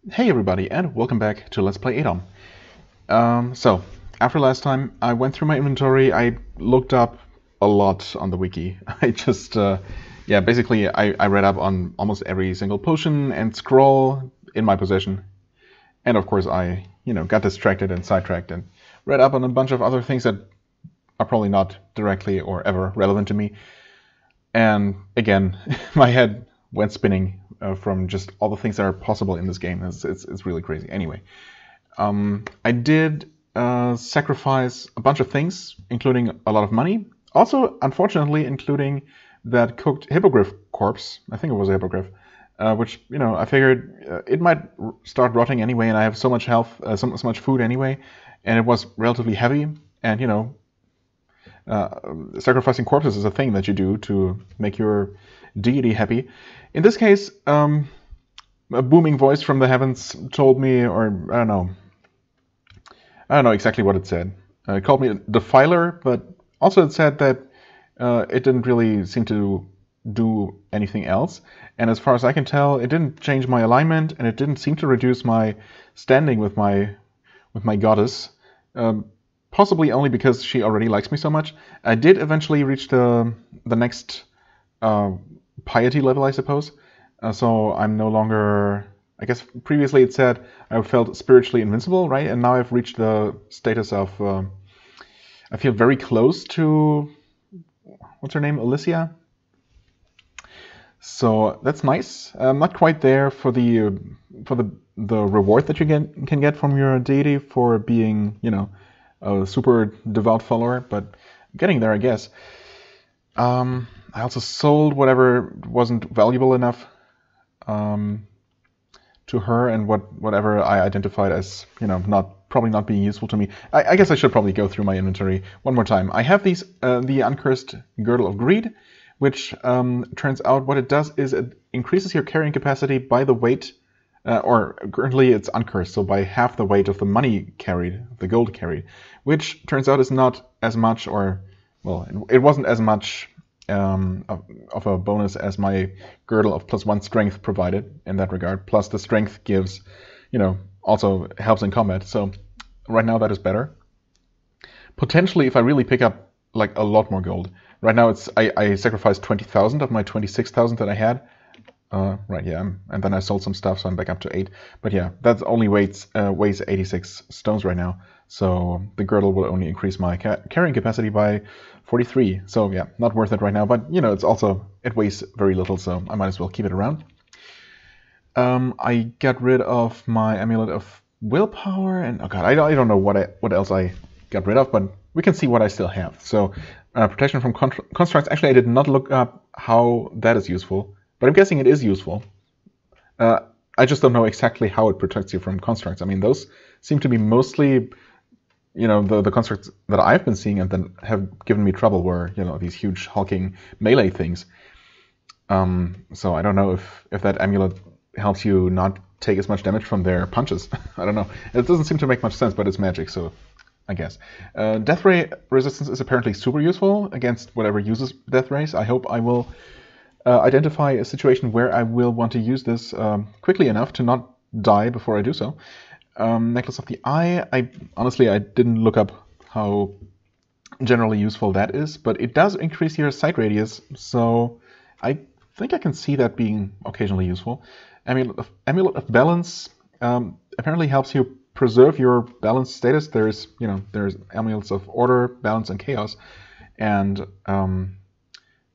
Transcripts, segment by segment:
Hey everybody, and welcome back to Let's Play ADoM. So, after last time, I went through my inventory, I looked up a lot on the wiki. Basically, I read up on almost every single potion and scroll in my possession. And of course I, got distracted and sidetracked and read up on a bunch of other things that are probably not directly or ever relevant to me. And again, my head went spinning from just all the things that are possible in this game. It's really crazy. Anyway, I did sacrifice a bunch of things, including a lot of money. Also, unfortunately, including that cooked hippogriff corpse. I think it was a hippogriff, which, I figured it might start rotting anyway, and I have so much health, so much food anyway, and it was relatively heavy, and, sacrificing corpses is a thing that you do to make your deity happy. In this case, a booming voice from the heavens told me, or I don't know exactly what it said. It called me a defiler, but also it said that it didn't really seem to do anything else. And as far as I can tell, it didn't change my alignment, and it didn't seem to reduce my standing with my goddess. Possibly only because she already likes me so much. I did eventually reach the next piety level, I suppose. So I'm no longer... I guess previously it said I felt spiritually invincible, right? And now I've reached the status of... I feel very close to... What's her name? Alicia? So that's nice. I'm not quite there for the reward that you can get from your deity for being, a super devout follower, but I'm getting there, I guess. I also sold whatever wasn't valuable enough to her, and whatever I identified as, probably not being useful to me. I guess I should probably go through my inventory one more time. I have these the Uncursed Girdle of Greed, which turns out what it does is it increases your carrying capacity by the weight, or currently it's uncursed, so by half the weight of the money carried, the gold carried, which turns out is not as much, or, well, it wasn't as much of a bonus as my girdle of +1 strength provided in that regard. Plus the strength gives, also helps in combat. So right now that is better. Potentially, if I really pick up like a lot more gold. Right now I sacrificed 20,000 of my 26,000 that I had. Right, yeah, and then I sold some stuff, so I'm back up to 8. But yeah, that only weighs 86 stones right now. So the girdle will only increase my carrying capacity by 43. So yeah, not worth it right now. But it weighs very little, so I might as well keep it around. I got rid of my amulet of willpower, and oh god, I don't know what else I got rid of, but we can see what I still have. So protection from constructs. Actually, I did not look up how that is useful. But I'm guessing it is useful. I just don't know exactly how it protects you from constructs. I mean, those seem to be mostly, the constructs that I've been seeing and then have given me trouble were, these huge hulking melee things. So I don't know if that amulet helps you not take as much damage from their punches. I don't know. It doesn't seem to make much sense, but it's magic, so I guess. Death ray resistance is apparently super useful against whatever uses death rays. I hope I will... identify a situation where I will want to use this quickly enough to not die before I do so. Necklace of the Eye, I didn't look up how generally useful that is, but it does increase your sight radius, so I think I can see that being occasionally useful. Amulet of Balance apparently helps you preserve your balanced status. There's amulets of Order, Balance, and Chaos, and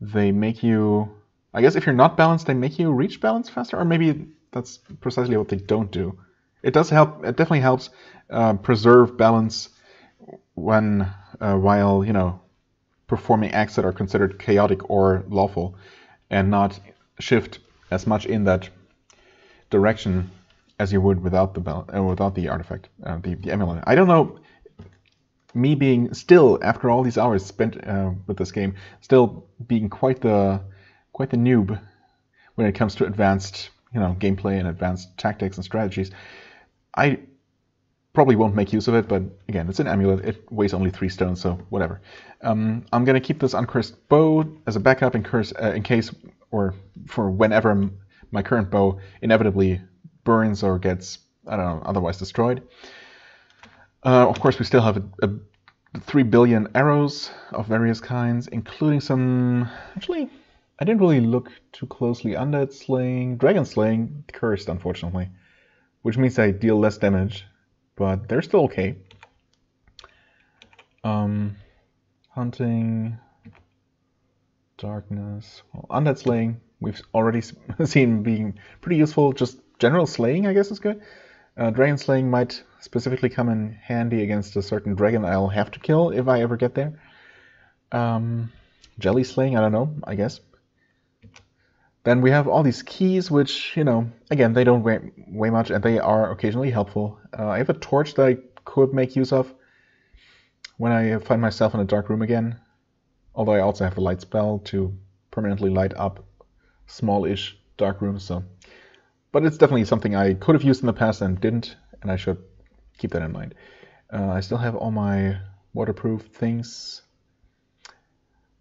they make you... I guess if you're not balanced, they make you reach balance faster, or maybe that's precisely what they don't do. It does help. It definitely helps preserve balance when while performing acts that are considered chaotic or lawful, and not shift as much in that direction as you would without the artifact, the amulet. I don't know. Me being still, after all these hours spent with this game, still being quite the noob when it comes to advanced, gameplay and advanced tactics and strategies. I probably won't make use of it, but again, it's an amulet. It weighs only 3 stones, so whatever. I'm gonna keep this uncursed bow as a backup in case, or for whenever my current bow inevitably burns or gets, I don't know, otherwise destroyed. Of course, we still have a 3 billion arrows of various kinds, including some... Actually, I didn't really look too closely. Undead slaying, dragon slaying, cursed, unfortunately. Which means they deal less damage, but they're still okay. Hunting, darkness, well, undead slaying, we've already seen being pretty useful. Just general slaying, I guess, is good. Dragon slaying might specifically come in handy against a certain dragon I'll have to kill if I ever get there. Jelly slaying, I don't know, I guess. Then we have all these keys, which, you know, again, they don't weigh much, and they are occasionally helpful. I have a torch that I could make use of when I find myself in a dark room again. Although I also have the light spell to permanently light up small-ish dark rooms, so... But it's definitely something I could have used in the past and didn't, and I should keep that in mind. I still have all my waterproof things.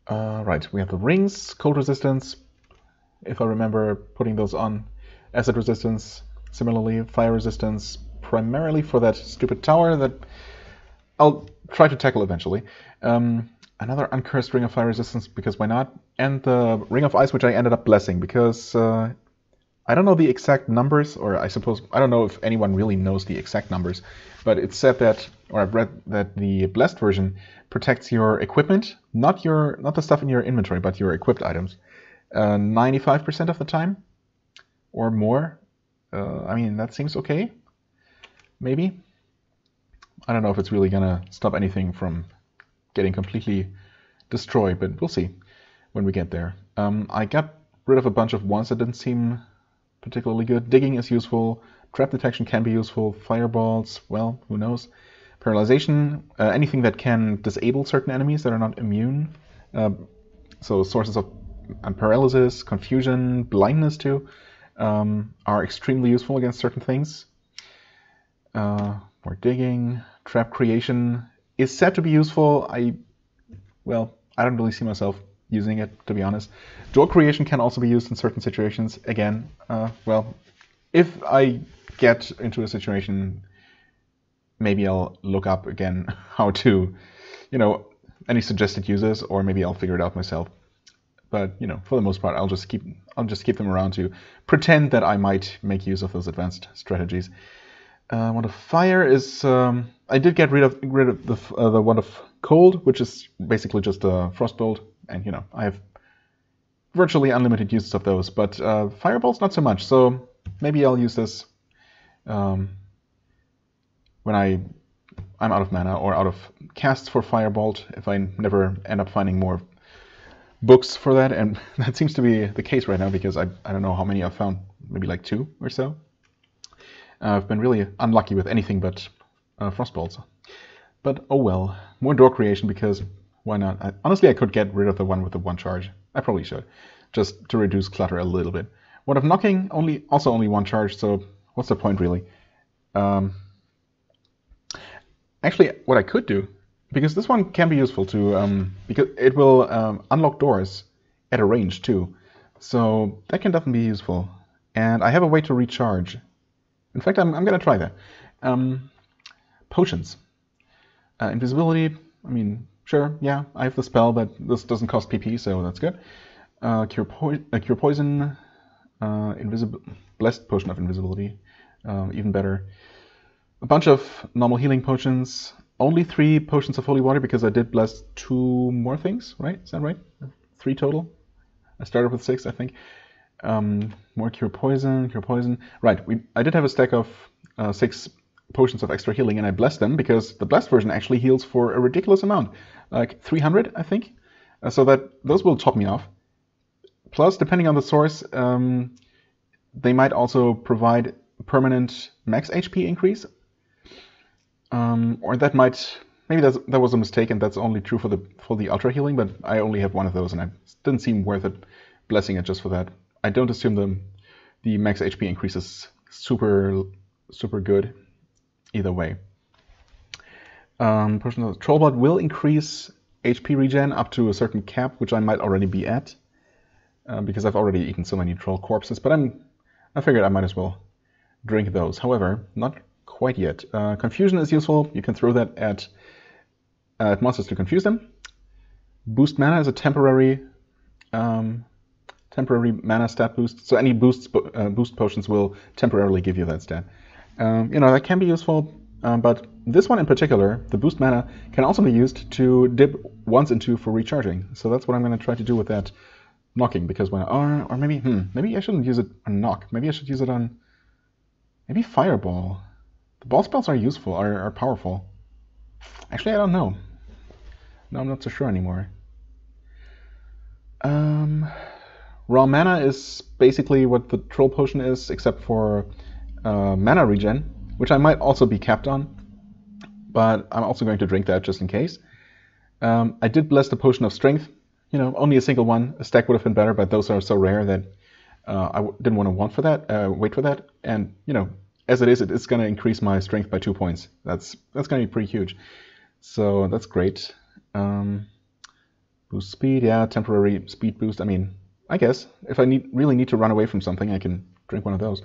Right, we have the rings, cold resistance, if I remember putting those on. Acid resistance, similarly, fire resistance, primarily for that stupid tower that I'll try to tackle eventually. Another uncursed ring of fire resistance, because why not? And the ring of ice, which I ended up blessing, because I don't know the exact numbers, or I suppose, I don't know if anyone really knows the exact numbers, but it said that, or I've read that the blessed version protects your equipment, not the stuff in your inventory, but your equipped items, 95% of the time, or more. I mean, that seems okay, maybe. I don't know if it's really gonna stop anything from getting completely destroyed, but we'll see when we get there. I got rid of a bunch of ones that didn't seem particularly good. Digging is useful. Trap detection can be useful. Fireballs, well, who knows. Paralyzation, anything that can disable certain enemies that are not immune. So sources of paralysis, confusion, blindness too, are extremely useful against certain things. More digging. Trap creation is said to be useful. I don't really see myself using it, to be honest. Door creation can also be used in certain situations. Again, if I get into a situation, maybe I'll look up again how to, any suggested uses, or maybe I'll figure it out myself. But for the most part, I'll just keep them around to pretend that I might make use of those advanced strategies. Wand of Fire is I did get rid of the Wand of Cold, which is basically just a Frostbolt, and I have virtually unlimited uses of those. But Firebolts not so much. So maybe I'll use this when I'm out of mana or out of casts for Firebolt, if I never end up finding more books for that, and that seems to be the case right now, because I don't know how many I've found, maybe like 2 or so. I've been really unlucky with anything but Frostbolts. But oh well, more door creation, because why not? Honestly, I could get rid of the one with the 1 charge. I probably should, just to reduce clutter a little bit. Wand of Knocking, also only 1 charge, so what's the point really? Actually, what I could do, because this one can be useful to, because it will unlock doors at a range too. So that can definitely be useful. And I have a way to recharge. In fact, I'm going to try that. Potions. Invisibility, I mean, sure, yeah, I have the spell, but this doesn't cost PP, so that's good. Cure Poison, Blessed Potion of Invisibility, even better. A bunch of normal healing potions. Only 3 potions of holy water, because I did bless 2 more things, right? Is that right? 3 total? I started with 6, I think. More Cure Poison. Right, I did have a stack of 6 potions of extra healing, and I blessed them, because the blessed version actually heals for a ridiculous amount. Like 300, I think. So that those will top me off. Plus, depending on the source, they might also provide permanent max HP increase. Or that might, maybe that was a mistake, and that's only true for the ultra healing, but I only have 1 of those, and it didn't seem worth it blessing it just for that. I don't assume the max HP increase is super good either way. Potion of the Trollblood will increase HP regen up to a certain cap, which I might already be at, because I've already eaten so many troll corpses, but I figured I might as well drink those. However, not quite yet. Confusion is useful. You can throw that at monsters to confuse them. Boost mana is a temporary mana stat boost. So any boost potions will temporarily give you that stat. That can be useful. But this one in particular, the boost mana, can also be used to dip once and two for recharging. So that's what I'm going to try to do with that knocking. Because or maybe I shouldn't use it on knock. Maybe I should use it on maybe fireball. The ball spells are useful, are powerful. Actually, I don't know. No, I'm not so sure anymore. Raw mana is basically what the troll potion is, except for mana regen, which I might also be capped on, but I'm also going to drink that just in case. I did bless the potion of strength. Only a single one. A stack would have been better, but those are so rare that I didn't want to wait for that. And as it is, it's going to increase my strength by 2 points. That's going to be pretty huge. So that's great. Boost speed, yeah, temporary speed boost. I mean, I guess if I really need to run away from something, I can drink one of those.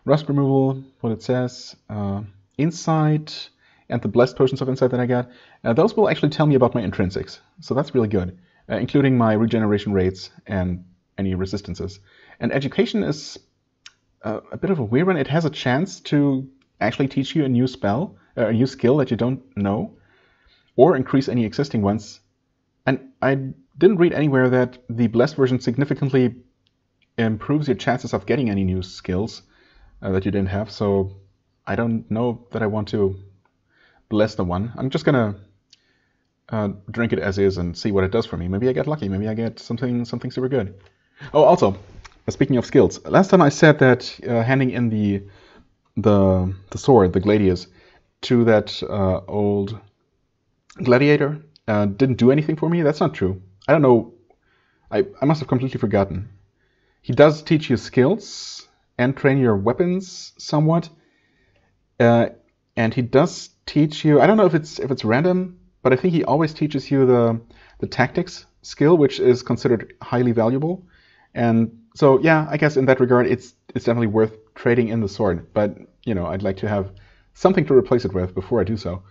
Rust removal, what it says, insight, and the blessed potions of insight that I got. Those will actually tell me about my intrinsics, so that's really good, including my regeneration rates and any resistances. And education is a bit of a weird one. It has a chance to actually teach you a new spell, a new skill that you don't know, or increase any existing ones. And I didn't read anywhere that the blessed version significantly improves your chances of getting any new skills that you didn't have. So I don't know that I want to bless the one. I'm just gonna drink it as is and see what it does for me. Maybe I get lucky. Maybe I get something super good. Oh, also, speaking of skills, last time I said that handing in the sword, the gladius, to that old gladiator didn't do anything for me. That's not true. I don't know. I must have completely forgotten. He does teach you skills and train your weapons somewhat, and he does teach you. I don't know if it's random, but I think he always teaches you the tactics skill, which is considered highly valuable. And so yeah, I guess in that regard, it's definitely worth trading in the sword. But I'd like to have something to replace it with before I do so.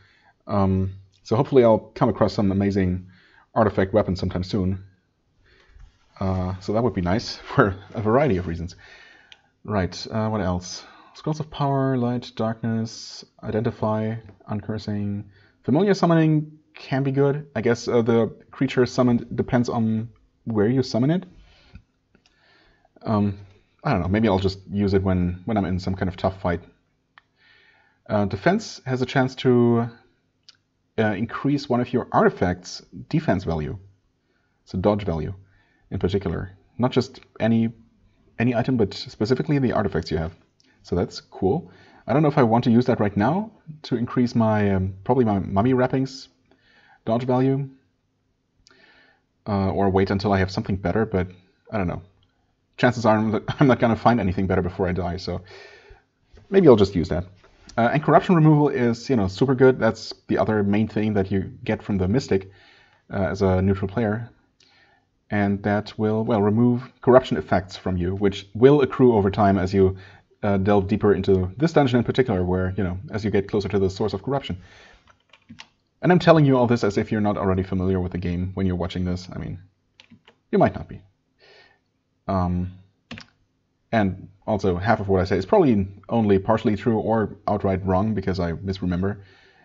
So hopefully I'll come across some amazing artifact weapon sometime soon. So that would be nice for a variety of reasons. Right, what else? Scrolls of Power, Light, Darkness, Identify, Uncursing. Familiar Summoning can be good. I guess the creature summoned depends on where you summon it. I don't know, maybe I'll just use it when I'm in some kind of tough fight. Defense has a chance to increase one of your artifacts' defense value, so dodge value in particular. Not just any item, but specifically the artifacts you have. So that's cool. I don't know if I want to use that right now to increase my probably my mummy wrappings dodge value, or wait until I have something better. But I don't know. Chances are I'm not going to find anything better before I die. So maybe I'll just use that. And corruption removal is, super good. That's the other main thing that you get from the Mystic as a neutral player. And that will, remove corruption effects from you, which will accrue over time as you delve deeper into this dungeon in particular, where, as you get closer to the source of corruption. And I'm telling you all this as if you're not already familiar with the game when you're watching this. I mean, you might not be. And also, half of what I say is probably only partially true or outright wrong because I misremember,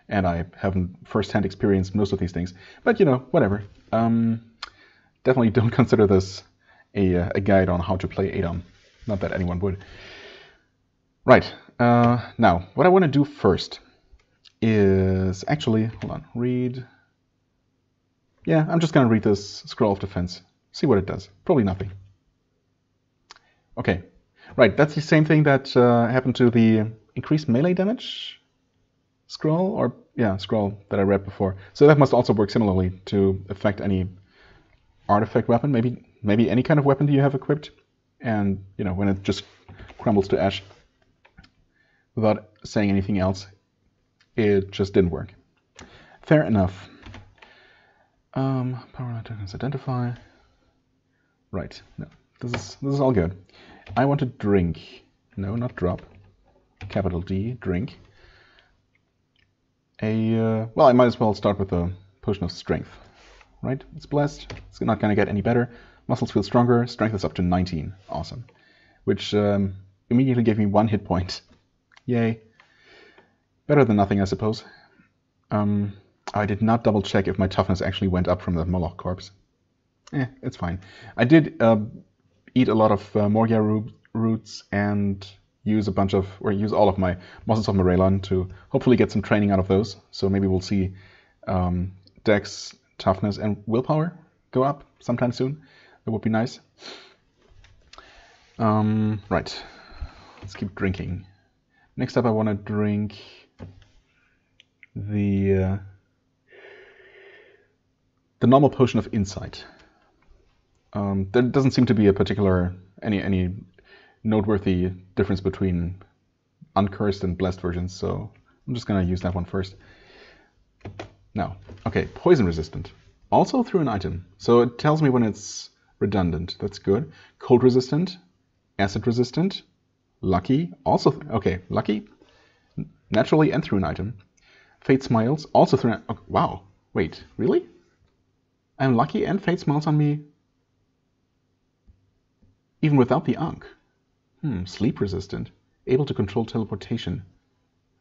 and I haven't first-hand experienced most of these things. But, whatever. Definitely don't consider this a guide on how to play ADoM. Not that anyone would. Right. Now, what I want to do first is actually, hold on, read. Yeah, I'm just going to read this Scroll of Defense. See what it does. Probably nothing. Okay. Right, that's the same thing that happened to the increased melee damage scroll, scroll that I read before. So that must also work similarly to affect any artifact weapon, maybe any kind of weapon that you have equipped, and when it just crumbles to ash without saying anything else, it just didn't work. Fair enough. Power tokens identify. Right, no, this is all good. I want to drink. No, not drop. capital D, drink. Well, I might as well start with a potion of strength, right? It's blessed. It's not going to get any better. Muscles feel stronger. Strength is up to 19. Awesome. Which immediately gave me 1 hit point. Yay. Better than nothing, I suppose. I did not double check if my toughness actually went up from the Moloch corpse. It's fine. I did eat a lot of Morgia roots and use all of my Mosses of Morelon to hopefully get some training out of those. So maybe we'll see Dex, toughness, and willpower go up sometime soon. That would be nice. Right. Let's keep drinking. Next up, I want to drink the normal potion of insight. There doesn't seem to be a particular any noteworthy difference between uncursed and blessed versions, so I'm just gonna use that one first. Now, okay, poison resistant, also through an item, so it tells me when it's redundant. That's good. Cold resistant, acid resistant, lucky, also okay, lucky, naturally and through an item. Fate smiles, also through an, oh, wow, wait, really? I'm lucky and Fate smiles on me even without the Ankh. Sleep resistant, able to control teleportation.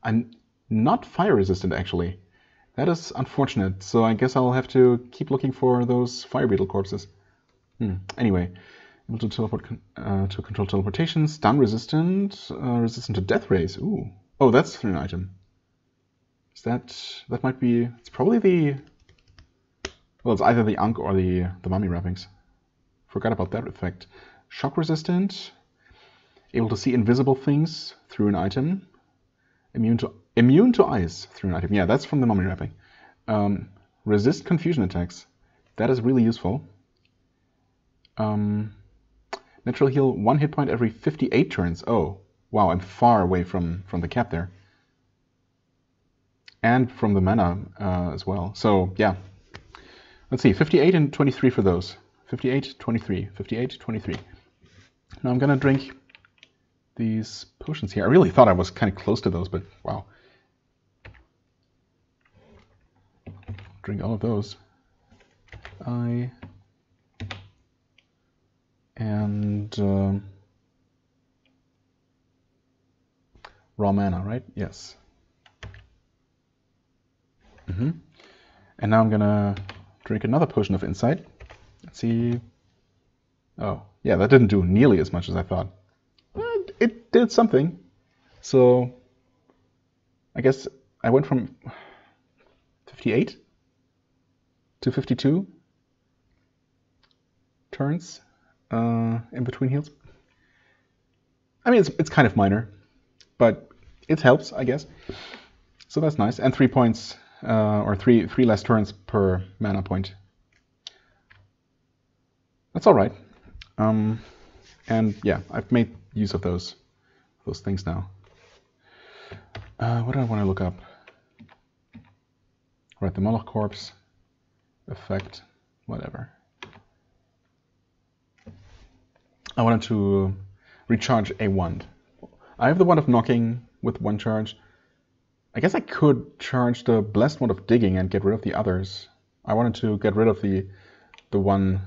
I'm not fire resistant, actually. That is unfortunate, so I guess I'll have to keep looking for those fire beetle corpses. Anyway, able to teleport to control teleportation. Stun resistant, resistant to death rays. Ooh, oh, that's through an item. Is that might be? It's probably the. Well, it's either the Ankh or the mummy wrappings. Forgot about that effect. Shock resistant, able to see invisible things through an item, immune to ice through an item. Yeah, that's from the mummy wrapping. Resist confusion attacks. That is really useful. Natural heal 1 hit point every 58 turns. Oh, wow, I'm far away from the cap there. And from the mana as well. So, yeah. Let's see, 58 and 23 for those. 58, 23, 58, 23. Now I'm gonna drink these potions here. I really thought I was kind of close to those, but wow. Drink all of those. Raw mana, right? Yes. And now I'm gonna drink another potion of insight. Let's see. Oh, yeah, that didn't do nearly as much as I thought. It did something. So I guess I went from 58 to 52 turns in between heals. I mean, it's kind of minor, but it helps, I guess. So that's nice. And 3 points, or three less turns per mana point. That's all right. And yeah, I've made use of those things now. What do I want to look up? Right, the Moloch corpse effect, whatever. I wanted to recharge a wand. I have the wand of knocking with 1 charge. I guess I could charge the blessed wand of digging and get rid of the others. I wanted to get rid of the 1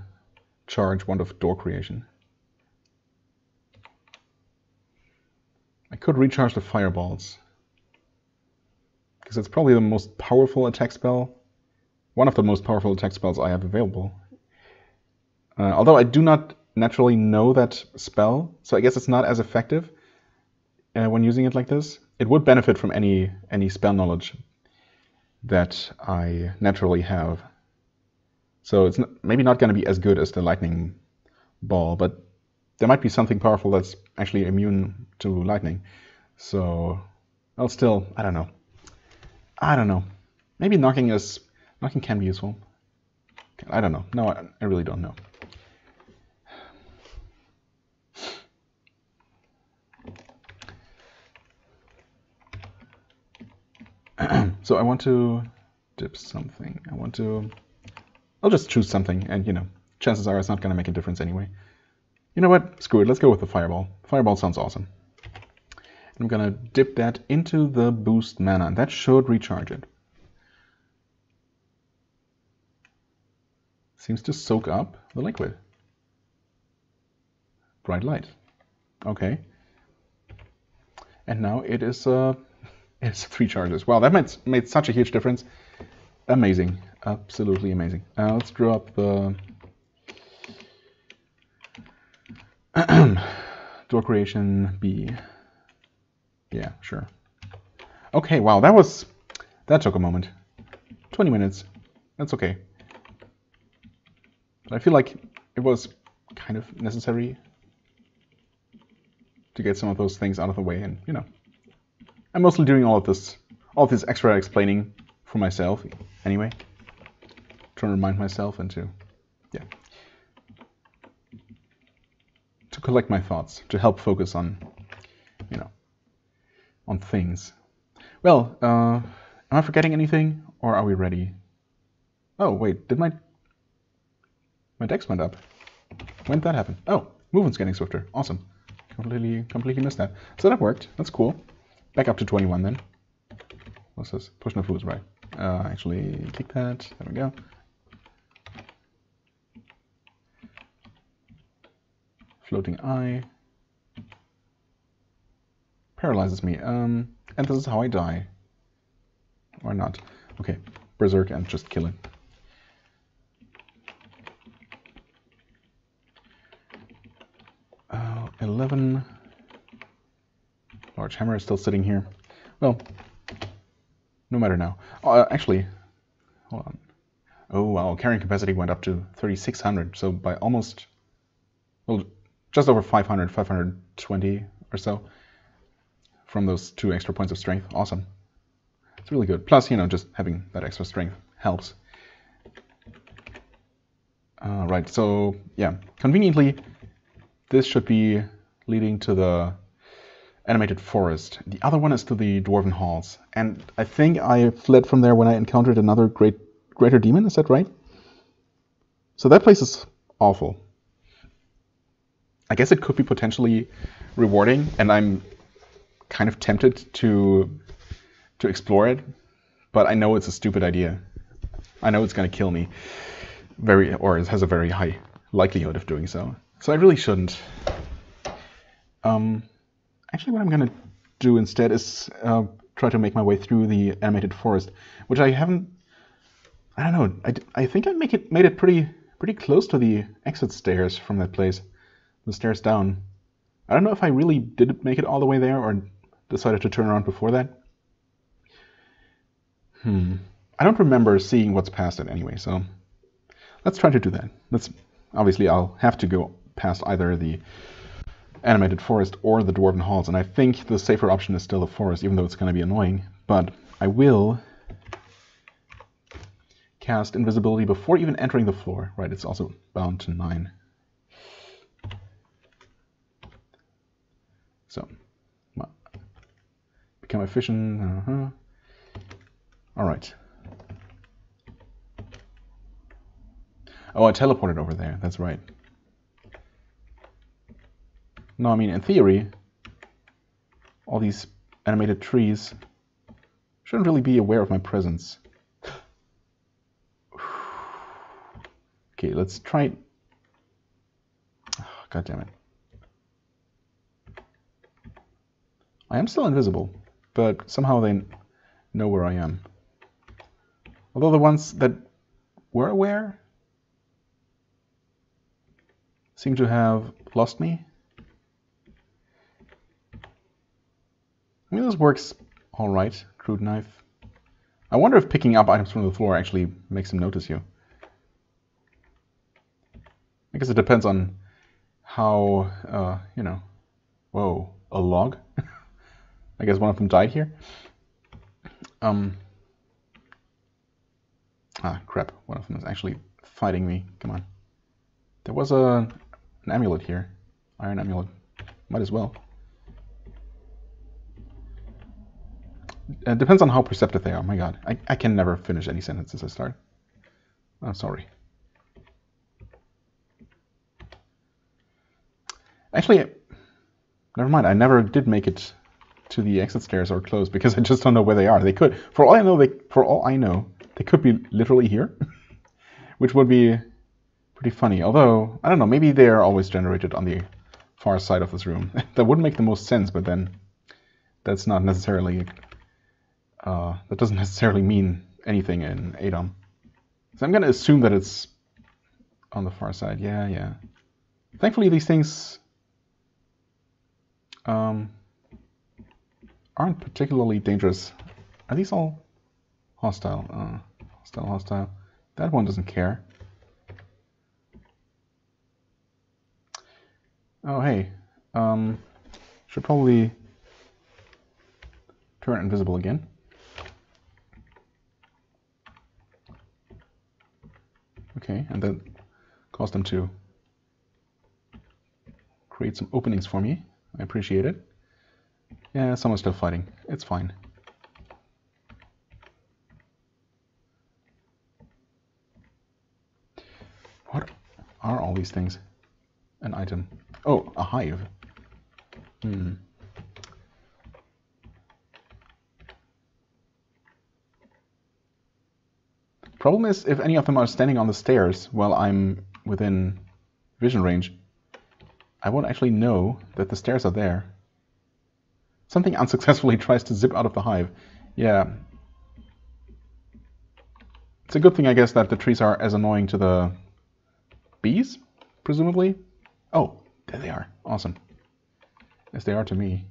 charge wand of door creation. I could recharge the fireballs, because it's probably the most powerful attack spell. One of the most powerful attack spells I have available. Although I do not naturally know that spell, so I guess it's not as effective when using it like this. It would benefit from any spell knowledge that I naturally have. So it's maybe not going to be as good as the lightning ball, but there might be something powerful that's actually immune to lightning. So I'll still, I don't know. Maybe knocking can be useful. I don't know. No, I really don't know. So I want to dip something. I'll just choose something, and chances are it's not going to make a difference anyway. You know what? Screw it. Let's go with the fireball. Fireball sounds awesome. I'm gonna dip that into the boost mana, and that should recharge it. Seems to soak up the liquid. Bright light. Okay. And now it is it's 3 charges. Wow, that made such a huge difference. Amazing. Absolutely amazing. Let's draw up the door creation B. Yeah, sure. Okay, wow, that took a moment. 20 minutes. That's okay. But I feel like it was kind of necessary to get some of those things out of the way, and you know, I'm mostly doing all of this extra explaining for myself anyway. Trying to remind myself and to collect my thoughts, to help focus on, you know, on things. Well, am I forgetting anything, or are we ready? Oh wait, did my dex went up? When did that happen? Oh, movement's getting swifter. Awesome. Completely missed that. So that worked. That's cool. Back up to 21 then. What's this? Push no fools, right? Actually, kick that. There we go. Floating eye. Paralyzes me. And this is how I die. Or not. Okay. Berserk and just kill it. Oh, 11. Large hammer is still sitting here. Well, no matter now. Actually, hold on. Oh wow, carrying capacity went up to 3,600. So by almost, well, just over 500, 520 or so from those 2 extra points of strength. Awesome. It's really good. Plus, you know, just having that extra strength helps. Right, so yeah, conveniently, this should be leading to the Animated Forest. The other one is to the Dwarven Halls. And I think I fled from there when I encountered another greater demon, is that right? So that place is awful. I guess it could be potentially rewarding, and I'm kind of tempted to explore it, but I know it's a stupid idea. I know it's going to kill me, or it has a very high likelihood of doing so. So I really shouldn't. Actually, what I'm going to do instead is try to make my way through the Animated Forest, which I haven't. I don't know. I think I made it pretty close to the exit stairs from that place, the stairs down. I don't know if I really did make it all the way there or decided to turn around before that. I don't remember seeing what's past it anyway, so let's try to do that. Obviously I'll have to go past either the Animated Forest or the Dwarven Halls, and I think the safer option is still the forest, even though it's going to be annoying. But I will cast invisibility before even entering the floor. Right, it's also bound to 9. So, become efficient. All right. Oh, I teleported over there. That's right. No, I mean, in theory, all these animated trees shouldn't really be aware of my presence. Okay, let's try it. Oh, God damn it. I am still invisible, but somehow they know where I am. Although the ones that were aware seem to have lost me. I mean, this works all right. Crude knife. I wonder if picking up items from the floor actually makes them notice you. I guess it depends on how, you know. Whoa, a log? I guess one of them died here. Crap. One of them is actually fighting me. Come on. There was an amulet here. Iron amulet. Might as well. It depends on how perceptive they are. My God, I can never finish any sentences I start. I'm sorry. Actually, never mind. I never did make it to the exit stairs are closed because I just don't know where they are. They could, for all I know, they could be literally here, which would be pretty funny. Although I don't know, maybe they are always generated on the far side of this room. That would make the most sense, but then that's not necessarily. That doesn't necessarily mean anything in ADoM. So I'm gonna assume that it's on the far side. Yeah. Thankfully, these things aren't particularly dangerous. Are these all hostile? Hostile. That one doesn't care. Oh, hey. Should probably turn invisible again. Okay, and then cause them to create some openings for me. I appreciate it. Yeah, someone's still fighting. It's fine. What are all these things? An item. Oh, a hive. Problem is, if any of them are standing on the stairs while I'm within vision range, I won't actually know that the stairs are there. Something unsuccessfully tries to zip out of the hive. Yeah. It's a good thing, I guess, that the trees are as annoying to the bees, presumably. Oh, there they are. Awesome. As they are to me.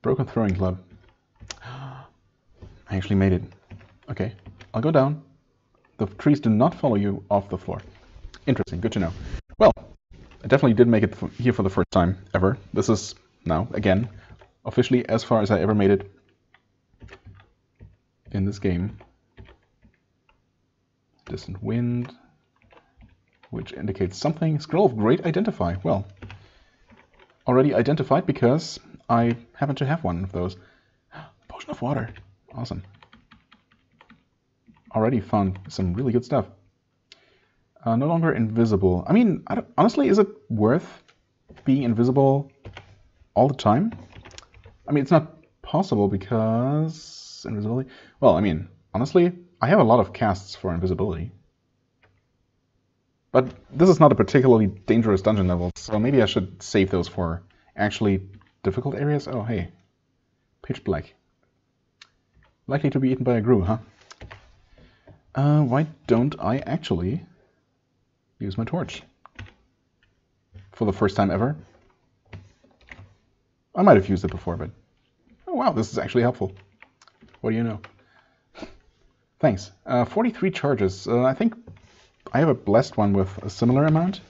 Broken throwing club. I actually made it. Okay, I'll go down. The trees do not follow you off the floor. Interesting, good to know. Well, I definitely did make it here for the first time ever. This is now, again, officially as far as I ever made it in this game. Distant wind, which indicates something. Scroll of Great Identify. Well, already identified because I happen to have one of those. Potion of water. Awesome. Already found some really good stuff. No longer invisible. I mean, honestly, is it worth being invisible all the time? I mean, it's not possible because invisibility. Well, I mean, honestly, I have a lot of casts for invisibility. But this is not a particularly dangerous dungeon level, so maybe I should save those for actually difficult areas. Oh, hey. Pitch black. Likely to be eaten by a grue, huh? Why don't I actually use my torch? For the first time ever. I might have used it before, but... Oh wow, this is actually helpful. What do you know? Thanks. 43 charges. I think I have a blessed one with a similar amount,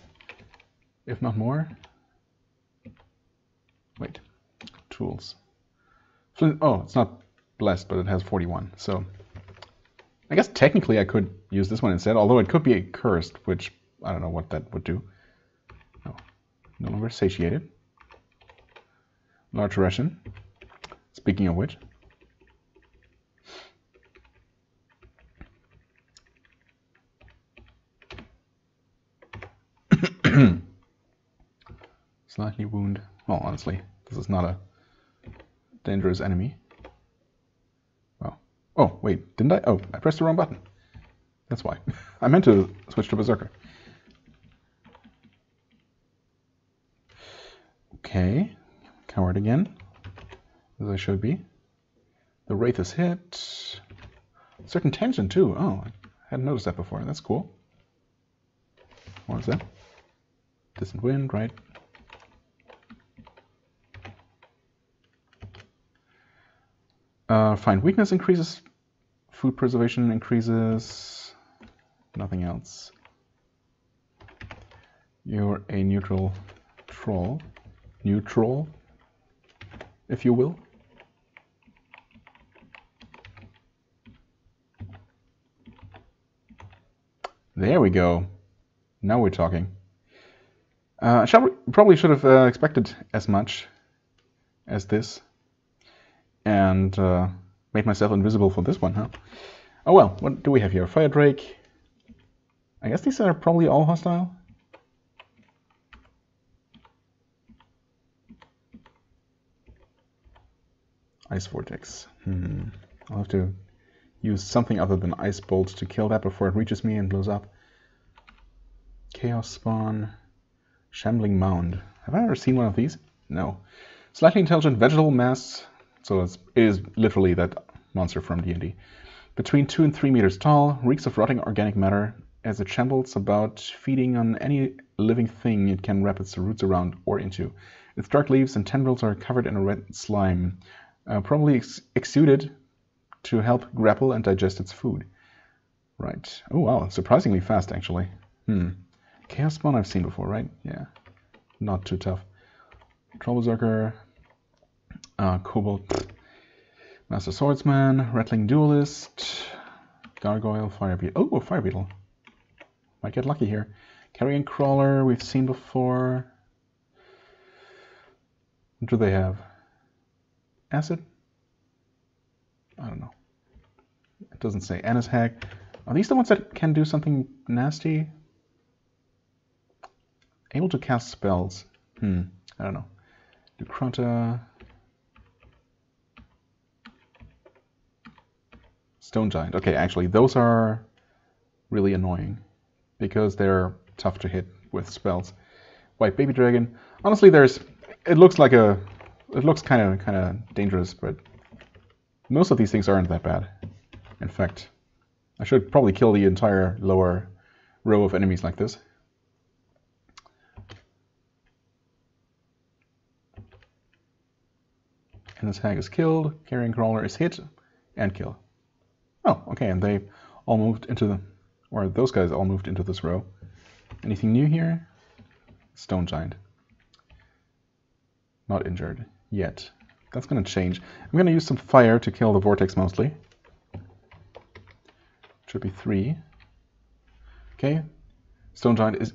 if not more. Wait. Tools. Oh, it's not blessed, but it has 41, so... I guess technically I could use this one instead, although it could be cursed, which I don't know what that would do. No, no longer satiated. Large ration. Speaking of which. Slightly wound. Well, honestly, this is not a dangerous enemy. Oh, wait, didn't I? Oh, I pressed the wrong button. That's why. I meant to switch to Berserker. Okay, coward again, as I should be. The Wraith is hit. Certain tension, too. Oh, I hadn't noticed that before. That's cool. What is that? Distant wind, right? Find weakness increases, food preservation increases, nothing else. You're a neutral troll, if you will. There we go. Now we're talking. Probably should have expected as much as this. And made myself invisible for this one, huh? Oh well, what do we have here? Fire Drake. I guess these are probably all hostile. Ice Vortex. I'll have to use something other than Ice Bolt to kill that before it reaches me and blows up. Chaos Spawn. Shambling Mound. Have I ever seen one of these? No. Slightly intelligent vegetable mass. So it is literally that monster from D&D. Between 2 and 3 meters tall, reeks of rotting organic matter. As it shambles about, feeding on any living thing it can wrap its roots around or into. Its dark leaves and tendrils are covered in a red slime, probably exuded to help grapple and digest its food. Right. Oh wow, surprisingly fast actually. Chaos Spawn I've seen before, right? Yeah. Not too tough. Troll Berserker, Kobold, Master Swordsman, Rattling Duelist, Gargoyle, Fire Beetle. Oh, a Fire Beetle. Might get lucky here. Carrion Crawler, we've seen before. What do they have? Acid? I don't know. It doesn't say. Annis Hag. Are these the ones that can do something nasty? Able to cast spells. I don't know. Ducrota. Stone Giant. Okay, actually, those are really annoying because they're tough to hit with spells. White Baby Dragon. Honestly, it looks kind of dangerous, but most of these things aren't that bad. In fact, I should probably kill the entire lower row of enemies like this. And this hag is killed. Carrion Crawler is hit and killed. Oh, okay, and they all moved into those guys all moved into this row. Anything new here? Stone Giant. Not injured yet. That's going to change. I'm going to use some fire to kill the vortex mostly. Should be 3. Okay. Stone Giant is...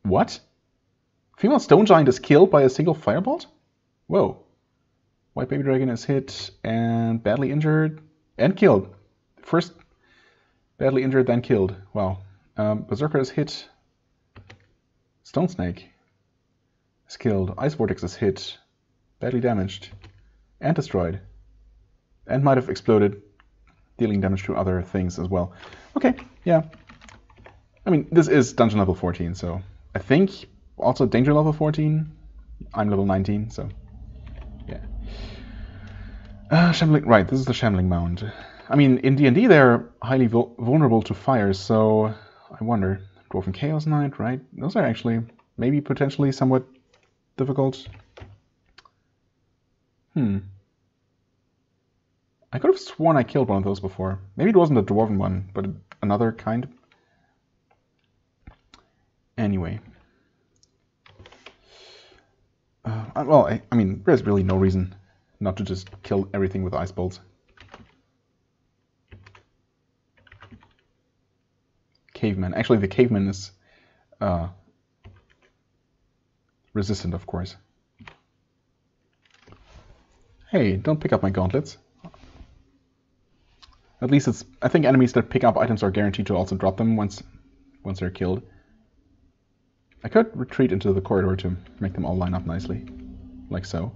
What? Female Stone Giant is killed by a single firebolt? Whoa. White Baby Dragon is hit and badly injured and killed. First badly injured, then killed. Wow. Berserker is hit. Stone Snake is killed. Ice Vortex is hit. Badly damaged. And destroyed. And might have exploded, dealing damage to other things as well. Okay, yeah. I mean, this is dungeon level 14, so I think also danger level 14. I'm level 19, so yeah. Shambling, right, this is the Shambling Mound. I mean, in D&D they're highly vulnerable to fire, so I wonder. Dwarven Chaos Knight, right? Those are actually maybe potentially somewhat difficult. I could have sworn I killed one of those before. Maybe it wasn't a dwarven one, but another kind. Anyway. Well, I mean, there's really no reason not to just kill everything with ice bolts. Caveman. Actually, the caveman is resistant, of course. Hey, don't pick up my gauntlets. At least it's... I think enemies that pick up items are guaranteed to also drop them once they're killed. I could retreat into the corridor to make them all line up nicely. Like so.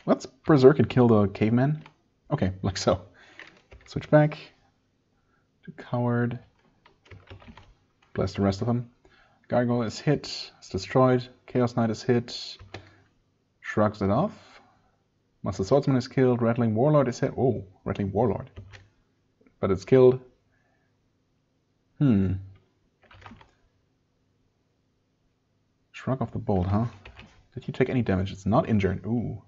Let's berserk and kill the caveman. Okay, like so. Switch back to coward. Bless the rest of them. Gargoyle is hit. It's destroyed. Chaos Knight is hit. Shrugs it off. Master Swordsman is killed. Rattling Warlord is hit. Oh, Rattling Warlord. But it's killed. Shrug off the bolt, huh? Did you take any damage? It's not injured. Ooh.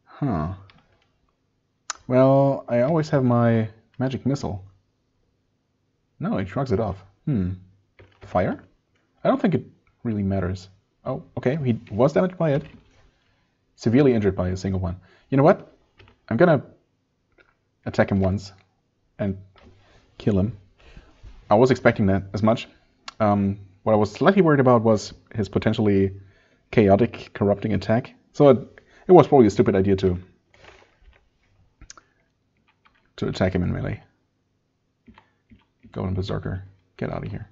Huh. Well, I always have my magic missile. No, it shrugs it off. Fire? I don't think it really matters. Oh, okay. He was damaged by it. Severely injured by a single one. You know what? I'm gonna attack him once and kill him. I was expecting that as much. What I was slightly worried about was his potentially chaotic, corrupting attack. So it was probably a stupid idea to attack him in melee. Golden Berserker, get out of here.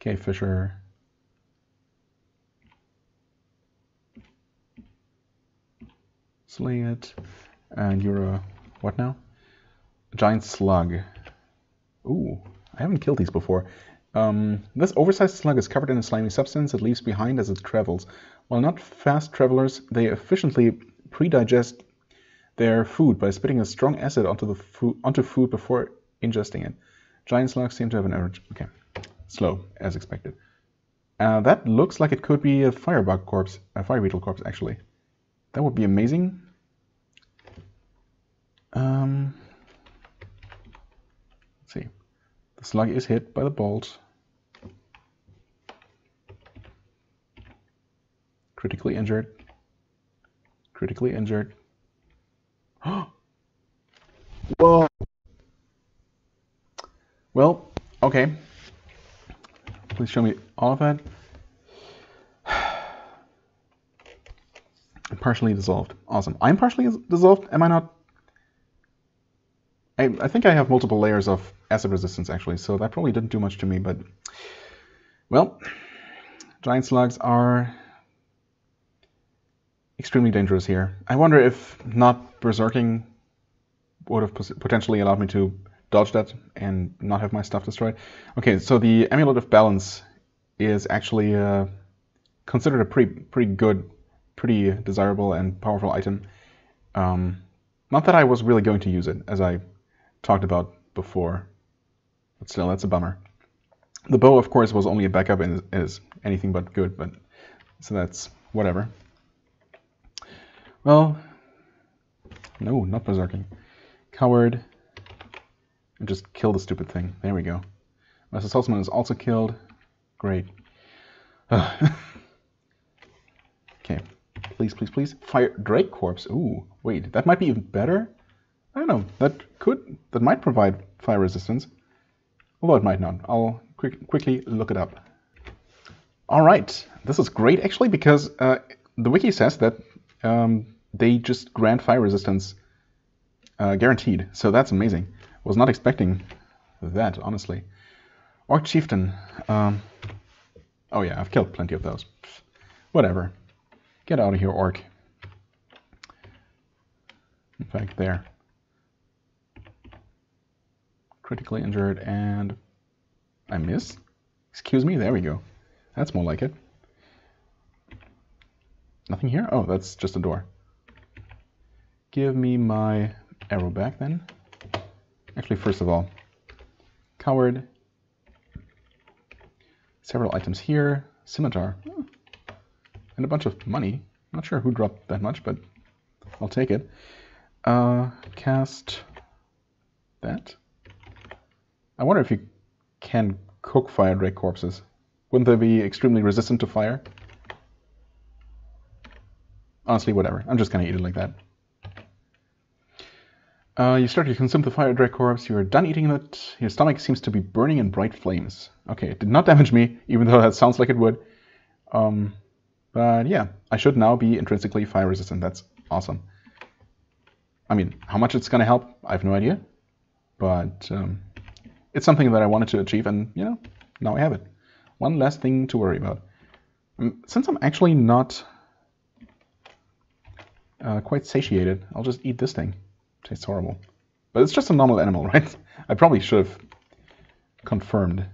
Okay, Fisher. slay it. And you're a... what now? A giant slug. Ooh, I haven't killed these before. This oversized slug is covered in a slimy substance it leaves behind as it travels. While not fast travelers, they efficiently pre-digest their food by spitting a strong acid onto food before ingesting it. Giant slugs seem to have an average... okay, slow, as expected. That looks like it could be a firebug corpse, a fire beetle corpse, actually. That would be amazing. Let's see. The slug is hit by the bolt. Critically injured. Critically injured. Whoa! Well, okay. Please show me all of that. Partially dissolved. Awesome. I'm partially dissolved, am I not? I think I have multiple layers of acid resistance, actually, so that probably didn't do much to me, but... well, giant slugs are extremely dangerous here. I wonder if not berserking would have potentially allowed me to dodge that and not have my stuff destroyed. Okay, so the Amulet of Balance is actually considered a pretty good, pretty desirable and powerful item. Not that I was really going to use it, as I talked about before, but still, that's a bummer. The bow, of course, was only a backup and is anything but good, but so that's whatever. Well, no, not berserking. Coward, and just kill the stupid thing. There we go. Master Salesman is also killed. Great. Okay, please, please, please. Fire Drake Corpse. Ooh, wait, that might be even better. I don't know. That might provide fire resistance, although it might not. I'll quickly look it up. All right, this is great actually because the wiki says that they just grant fire resistance guaranteed. So that's amazing. Was not expecting that, honestly. Orc Chieftain. Oh yeah, I've killed plenty of those. Whatever. Get out of here, Orc. In fact, there. Critically injured, and I miss? Excuse me, there we go. That's more like it. Nothing here? Oh, that's just a door. Give me my arrow back then. Actually, first of all, Coward. Several items here. Scimitar. Oh. And a bunch of money. Not sure who dropped that much, but I'll take it. Cast that. I wonder if you can cook fire drake corpses. Wouldn't they be extremely resistant to fire? Honestly, whatever. I'm just gonna eat it like that. You start to consume the fire drake corpse. You're done eating it. Your stomach seems to be burning in bright flames. Okay, it did not damage me, even though that sounds like it would. But yeah, I should now be intrinsically fire resistant. That's awesome. I mean, how much it's gonna help, I have no idea. But it's something that I wanted to achieve, and you know, now I have it. One less thing to worry about. Since I'm actually not quite satiated, I'll just eat this thing. Tastes horrible. But it's just a normal animal, right? I probably should have confirmed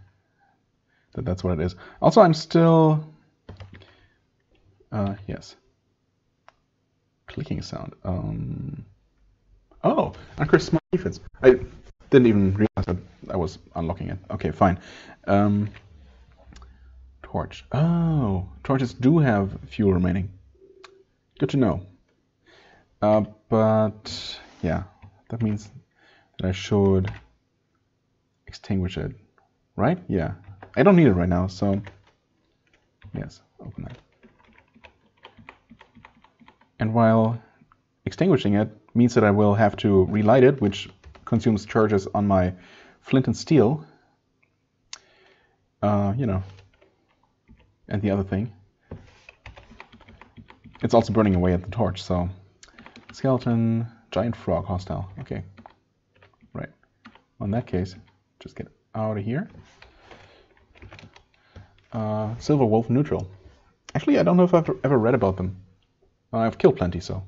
that that's what it is. Also, I'm still... yes. Clicking sound. Oh, Anchor Smart Defense. I didn't even realize that I was unlocking it. Okay, fine. Torch. Oh, torches do have fuel remaining. Good to know. But yeah, that means that I should extinguish it, right? Yeah, I don't need it right now, so yes, open that. And while extinguishing it means that I will have to relight it, which consumes charges on my flint and steel, you know, and the other thing. It's also burning away at the torch, so skeleton, giant frog, hostile. Okay, right. Well, in that case, just get out of here. Silver wolf neutral. Actually, I don't know if I've ever read about them. I've killed plenty, so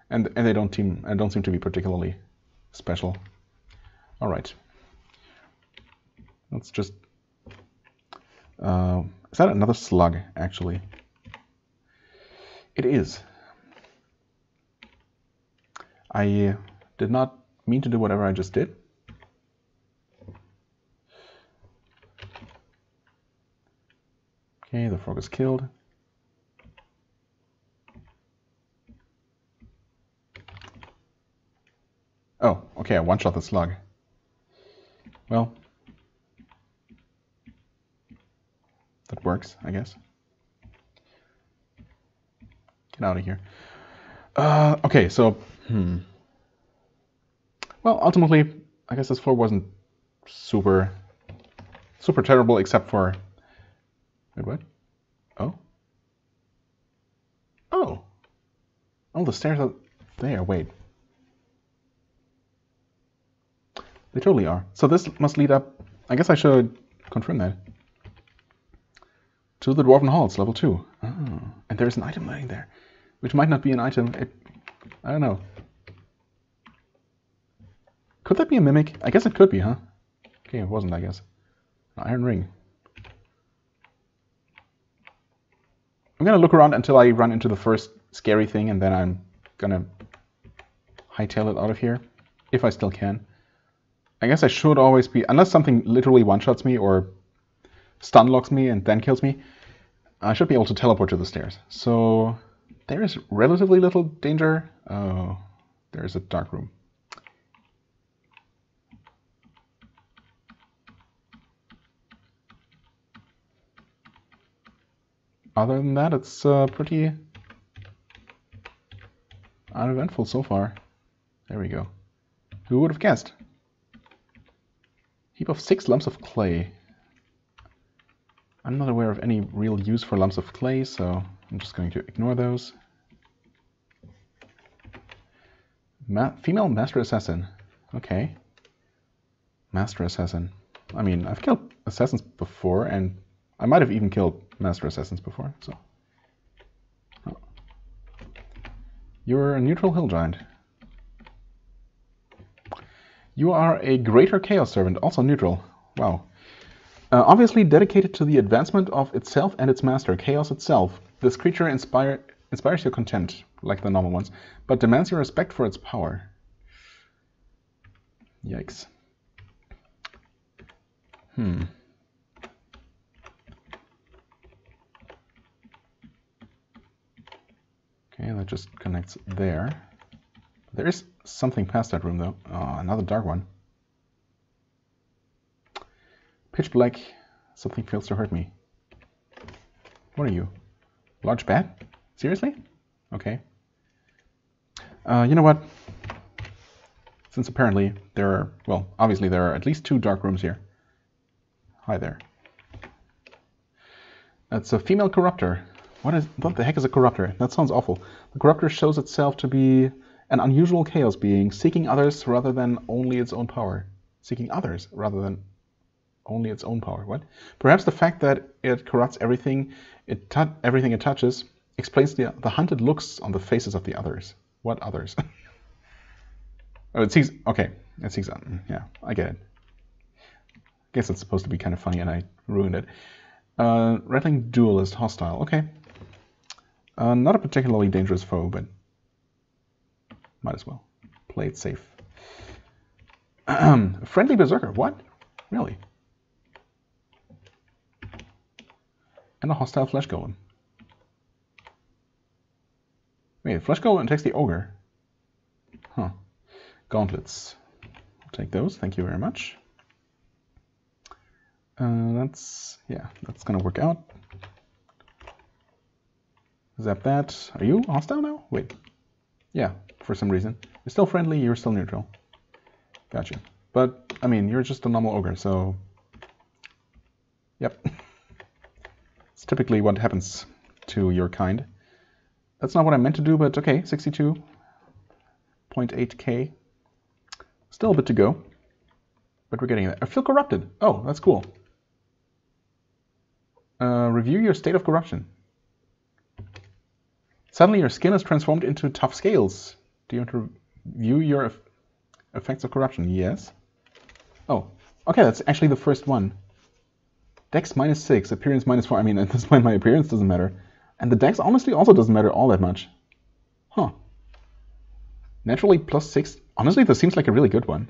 and they don't seem to be particularly special. All right, let's just. Is that another slug? Actually, it is. I did not mean to do whatever I just did. Okay, the frog is killed. Oh, okay, I one-shot the slug. Well, that works, I guess. Get out of here. Okay, so, well, ultimately, I guess this floor wasn't super terrible, except for... Wait, what? Oh? Oh! Oh, the stairs are there, wait. They totally are. So this must lead up... I guess I should confirm that. To the Dwarven Halls, level 2. Oh, and there's an item lying there. Which might not be an item. I don't know. Could that be a mimic? I guess it could be, huh? Okay, it wasn't, I guess. An iron ring. I'm gonna look around until I run into the first scary thing, and then I'm gonna hightail it out of here. If I still can. I guess I should always be... Unless something literally one-shots me or stun locks me and then kills me, I should be able to teleport to the stairs. So there is relatively little danger. Oh, there's a dark room. Other than that, it's pretty uneventful so far. There we go. Who would have guessed? Heap of 6 lumps of clay. I'm not aware of any real use for lumps of clay, so I'm just going to ignore those. Female Master Assassin. Okay. Master Assassin. I mean, I've killed assassins before, and I might have even killed Master Assassins before, so... Oh. You're a neutral hill giant. You are a greater chaos servant, also neutral. Wow. Obviously dedicated to the advancement of itself and its master, chaos itself. This creature inspires your contempt, like the normal ones, but demands your respect for its power. Yikes. Okay, that just connects there. There is something past that room, though. Oh, another dark one. Pitch black. Something fails to hurt me. What are you? Large bat? Seriously? Okay. You know what? Since apparently there are... Well, obviously there are at least 2 dark rooms here. Hi there. That's a female corruptor. What the heck is a corruptor? That sounds awful. The corruptor shows itself to be an unusual chaos being, seeking others rather than only its own power. Seeking others rather than only its own power. What? Perhaps the fact that it corrupts everything it touches explains the hunted looks on the faces of the others. What others? Oh, it sees... Okay. It sees... yeah, I get it. I guess it's supposed to be kind of funny and I ruined it. Rattling duelist, hostile. Okay. Not a particularly dangerous foe, but might as well play it safe. Friendly berserker. What? Really? And a hostile flesh golem. Wait, flesh golem takes the ogre. Huh. Gauntlets. I'll take those. Thank you very much. That's gonna work out. Zap that. Are you hostile now? Wait. Yeah, for some reason. You're still friendly, you're still neutral. Gotcha. But, I mean, you're just a normal ogre, so... Yep. It's typically what happens to your kind. That's not what I meant to do, but okay, 62.8k. Still a bit to go. But we're getting there. I feel corrupted. Oh, that's cool. Review your state of corruption. Suddenly your skin is transformed into tough scales. Do you want to view your effects of corruption? Yes. Oh, okay, that's actually the first one. Dex -6, appearance -4. I mean, at this point my appearance doesn't matter. And the dex honestly also doesn't matter all that much. Huh. Naturally +6. Honestly, this seems like a really good one.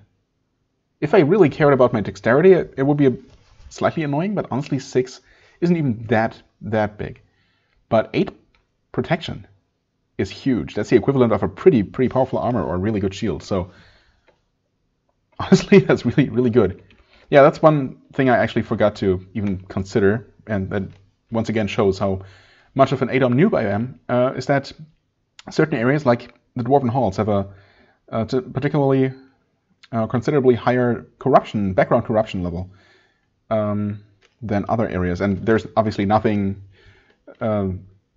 If I really cared about my dexterity, it would be slightly annoying, but honestly 6 isn't even that big. But 8 protection is huge. That's the equivalent of a pretty powerful armor or a really good shield. So honestly, that's really good. Yeah, that's one thing I actually forgot to even consider, and that once again shows how much of an ADoM noob I am, is that certain areas like the Dwarven Halls have a particularly considerably higher background corruption level than other areas. And there's obviously nothing,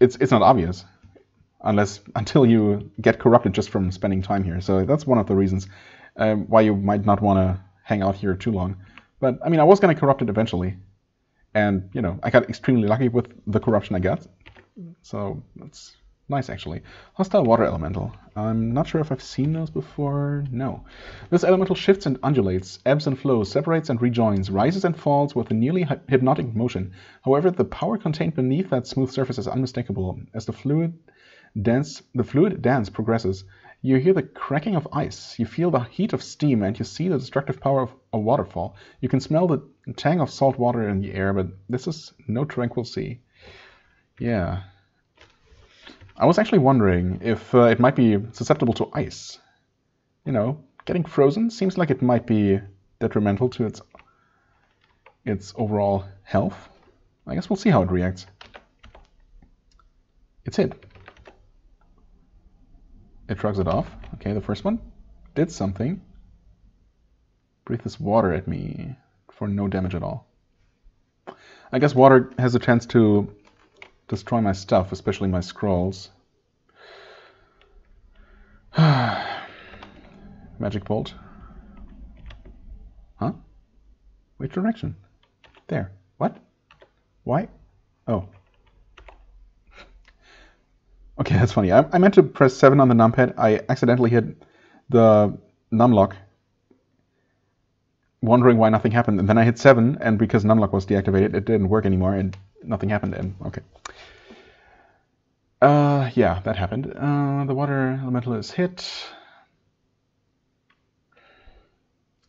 it's not obvious until you get corrupted just from spending time here. So that's one of the reasons why you might not want to hang out here too long. But I mean, I was going to corrupt it eventually. And, you know, I got extremely lucky with the corruption I got. So that's nice, actually. Hostile water elemental. I'm not sure if I've seen those before. No. This elemental shifts and undulates, ebbs and flows, separates and rejoins, rises and falls with a nearly hypnotic motion. However, the power contained beneath that smooth surface is unmistakable. As the fluid dance progresses, you hear the cracking of ice, you feel the heat of steam, and you see the destructive power of a waterfall. You can smell the tang of salt water in the air, but this is no tranquil sea. Yeah. I was actually wondering if it might be susceptible to ice. You know, getting frozen seems like it might be detrimental to its overall health. I guess we'll see how it reacts. It's hit. It shrugs it off. Okay, the first one did something. Breathe this water at me for no damage at all. I guess water has a chance to destroy my stuff, especially my scrolls. Magic bolt. Huh? Which direction? There. What? Why? Oh. Okay, that's funny. I meant to press 7 on the numpad. I accidentally hit the numlock, wondering why nothing happened. And then I hit 7, and because numlock was deactivated, it didn't work anymore, and nothing happened. And okay. Yeah, that happened. The water elemental is hit.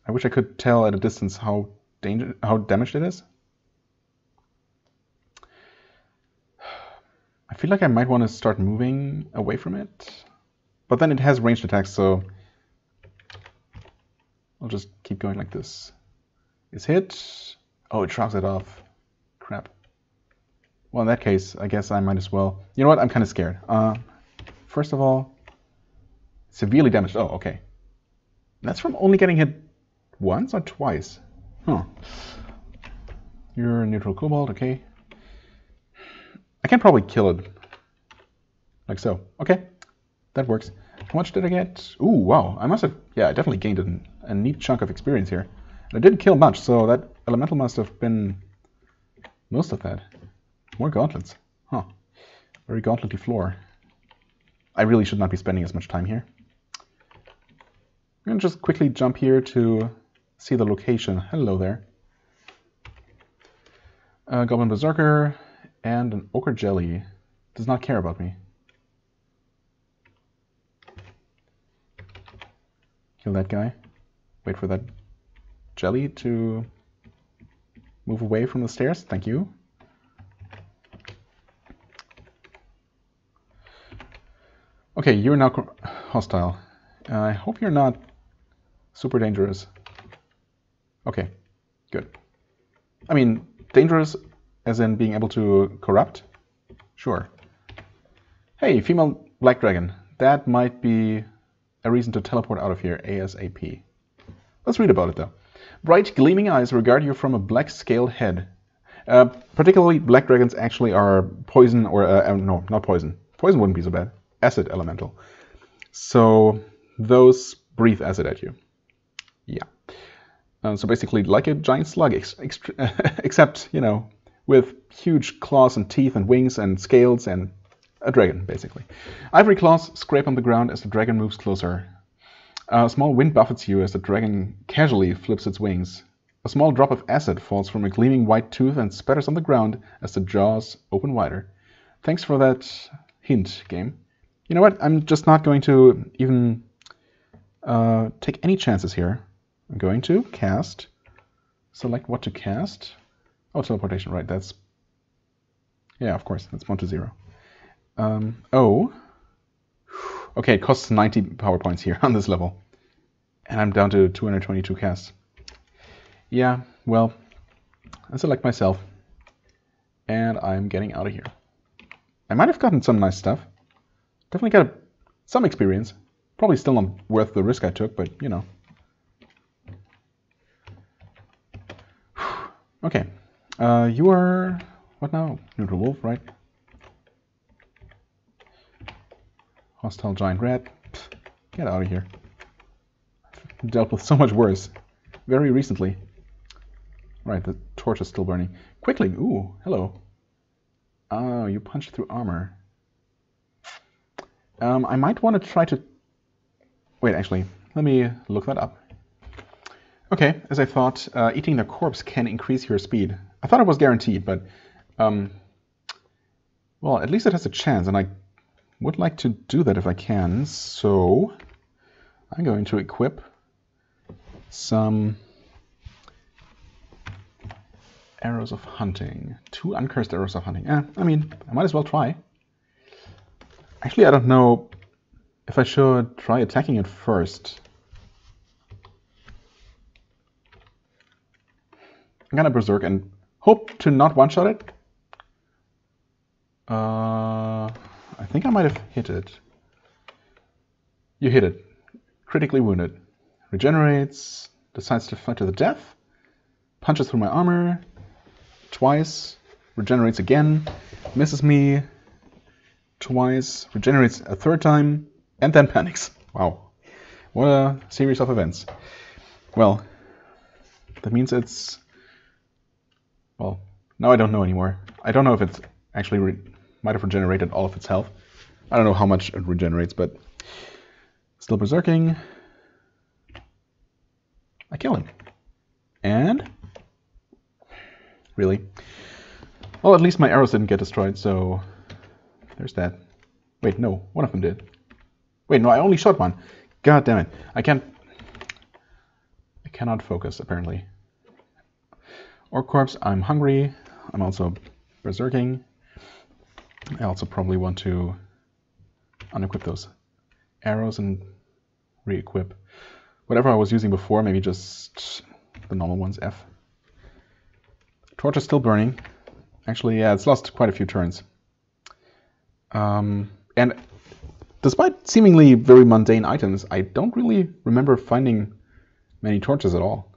I wish I could tell at a distance how damaged it is. I feel like I might want to start moving away from it. But then it has ranged attacks, so I'll just keep going like this. It's hit. Oh, it shrugs it off. Crap. Well, in that case, I guess I might as well. You know what? I'm kind of scared. First of all, severely damaged. Oh, okay. That's from only getting hit once or twice? Huh. You're neutral cobalt, okay. I can probably kill it. Like so. Okay. That works. How much did I get? Ooh, wow. I must have... Yeah, I definitely gained a neat chunk of experience here. And I didn't kill much, so that elemental must have been most of that. More gauntlets. Huh. Very gauntletty floor. I really should not be spending as much time here. I'm going to just quickly jump here to see the location. Hello there. Goblin Berserker and an Ochre Jelly. Does not care about me. Kill that guy. Wait for that jelly to move away from the stairs. Thank you. Okay, you're now hostile. I hope you're not super dangerous. Okay, good. I mean, dangerous as in being able to corrupt? Sure. Hey, female black dragon. That might be a reason to teleport out of here ASAP. Let's read about it, though. Bright, gleaming eyes regard you from a black scaled head. Particularly, black dragons actually are poison, or no, not poison. Poison wouldn't be so bad. Acid elemental. So those breathe acid at you. Yeah. So basically, like a giant slug, except, you know, with huge claws and teeth and wings and scales and a dragon, basically. Ivory claws scrape on the ground as the dragon moves closer. A small wind buffets you as the dragon casually flips its wings. A small drop of acid falls from a gleaming white tooth and spatters on the ground as the jaws open wider. Thanks for that hint, game. You know what? I'm just not going to even take any chances here. I'm going to cast. Select what to cast. Oh, teleportation, right. That's... Yeah, of course. That's 1 to 0. Oh. Okay, it costs 90 power points here on this level. And I'm down to 222 casts. Yeah, well, I select myself. And I'm getting out of here. I might have gotten some nice stuff. Definitely got some experience. Probably still not worth the risk I took, but you know. Okay. You are... What now? Neutral wolf, right? Hostile giant rat. Pfft, get out of here. I've dealt with so much worse. Very recently. Right, the torch is still burning. Quickly! Ooh, hello. Oh, you punch through armor. I might want to try to... Wait, actually, let me look that up. Okay, as I thought, eating the corpse can increase your speed. I thought it was guaranteed, but... well, at least it has a chance, and I would like to do that if I can. So, I'm going to equip some arrows of hunting. 2 uncursed arrows of hunting. I mean, I might as well try. Actually, I don't know if I should try attacking it first. I'm gonna berserk and hope to not one-shot it. I think I might have hit it. You hit it. Critically wounded. Regenerates. Decides to fight to the death. Punches through my armor. Twice. Regenerates again. Misses me. Twice. Regenerates a 3rd time. And then panics. Wow. What a series of events. Well, that means it's... Well, now I don't know anymore. I don't know if it's actually might have regenerated all of its health. I don't know how much it regenerates, but still berserking. I kill him. And... Really? Well, at least my arrows didn't get destroyed, so... There's that. Wait, no. One of them did. Wait, no, I only shot one. God damn it. I cannot focus, apparently. Orc corpse, I'm hungry. I'm also berserking. I also probably want to unequip those arrows and re-equip whatever I was using before, maybe just the normal ones, F. Torch is still burning. Actually, yeah, it's lost quite a few turns. And despite seemingly very mundane items, I don't really remember finding many torches at all.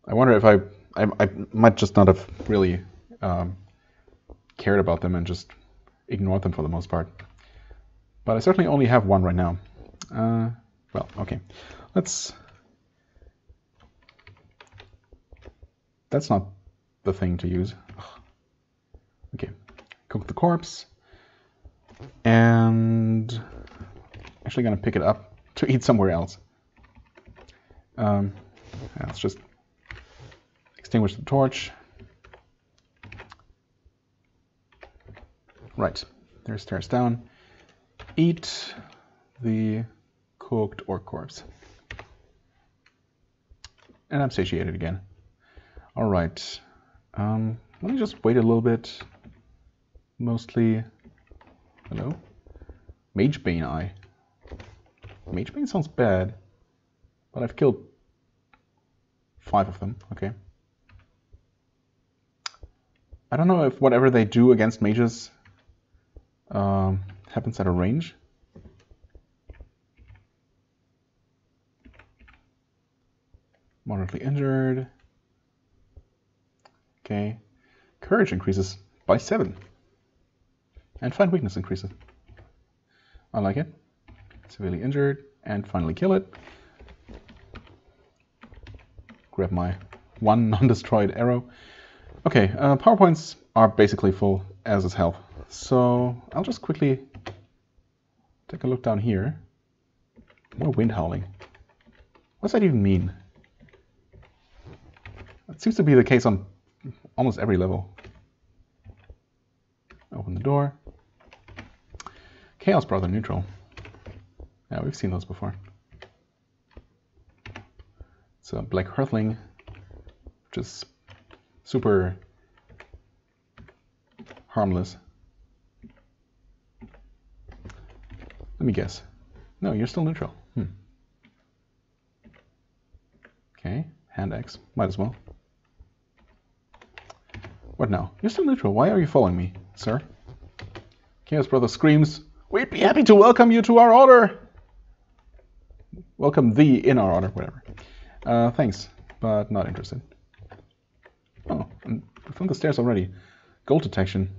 I wonder if I might just not have really cared about them and just ignored them for the most part. But I certainly only have one right now. Well, okay. That's not the thing to use. Ugh. Okay. Cook the corpse. And actually gonna pick it up to eat somewhere else. Let's just extinguish the torch. Right, there's stairs down. Eat the cooked orc corpse. And I'm satiated again. Alright, let me just wait a little bit. Mostly, hello? Magebane Eye. Magebane sounds bad, but I've killed 5 of them, okay. I don't know if whatever they do against mages happens at a range. Moderately injured. Okay. Courage increases by 7. And find weakness increases. I like it. Severely injured. And finally kill it. Grab my 1 non-destroyed arrow. Okay, power points are basically full, as is health. So I'll just quickly take a look down here. More wind howling. What's that even mean? That seems to be the case on almost every level. Open the door. Chaos Brother neutral. Yeah, we've seen those before. It's a Black Hearthling, which is super harmless. Let me guess. No, you're still neutral. Okay, hand X. Might as well. What now? You're still neutral. Why are you following me, sir? Chaos Brother screams, "We'd be happy to welcome you to our order!" Welcome thee in our order, whatever. Thanks, but not interested. Oh, we found the stairs already. Gold detection.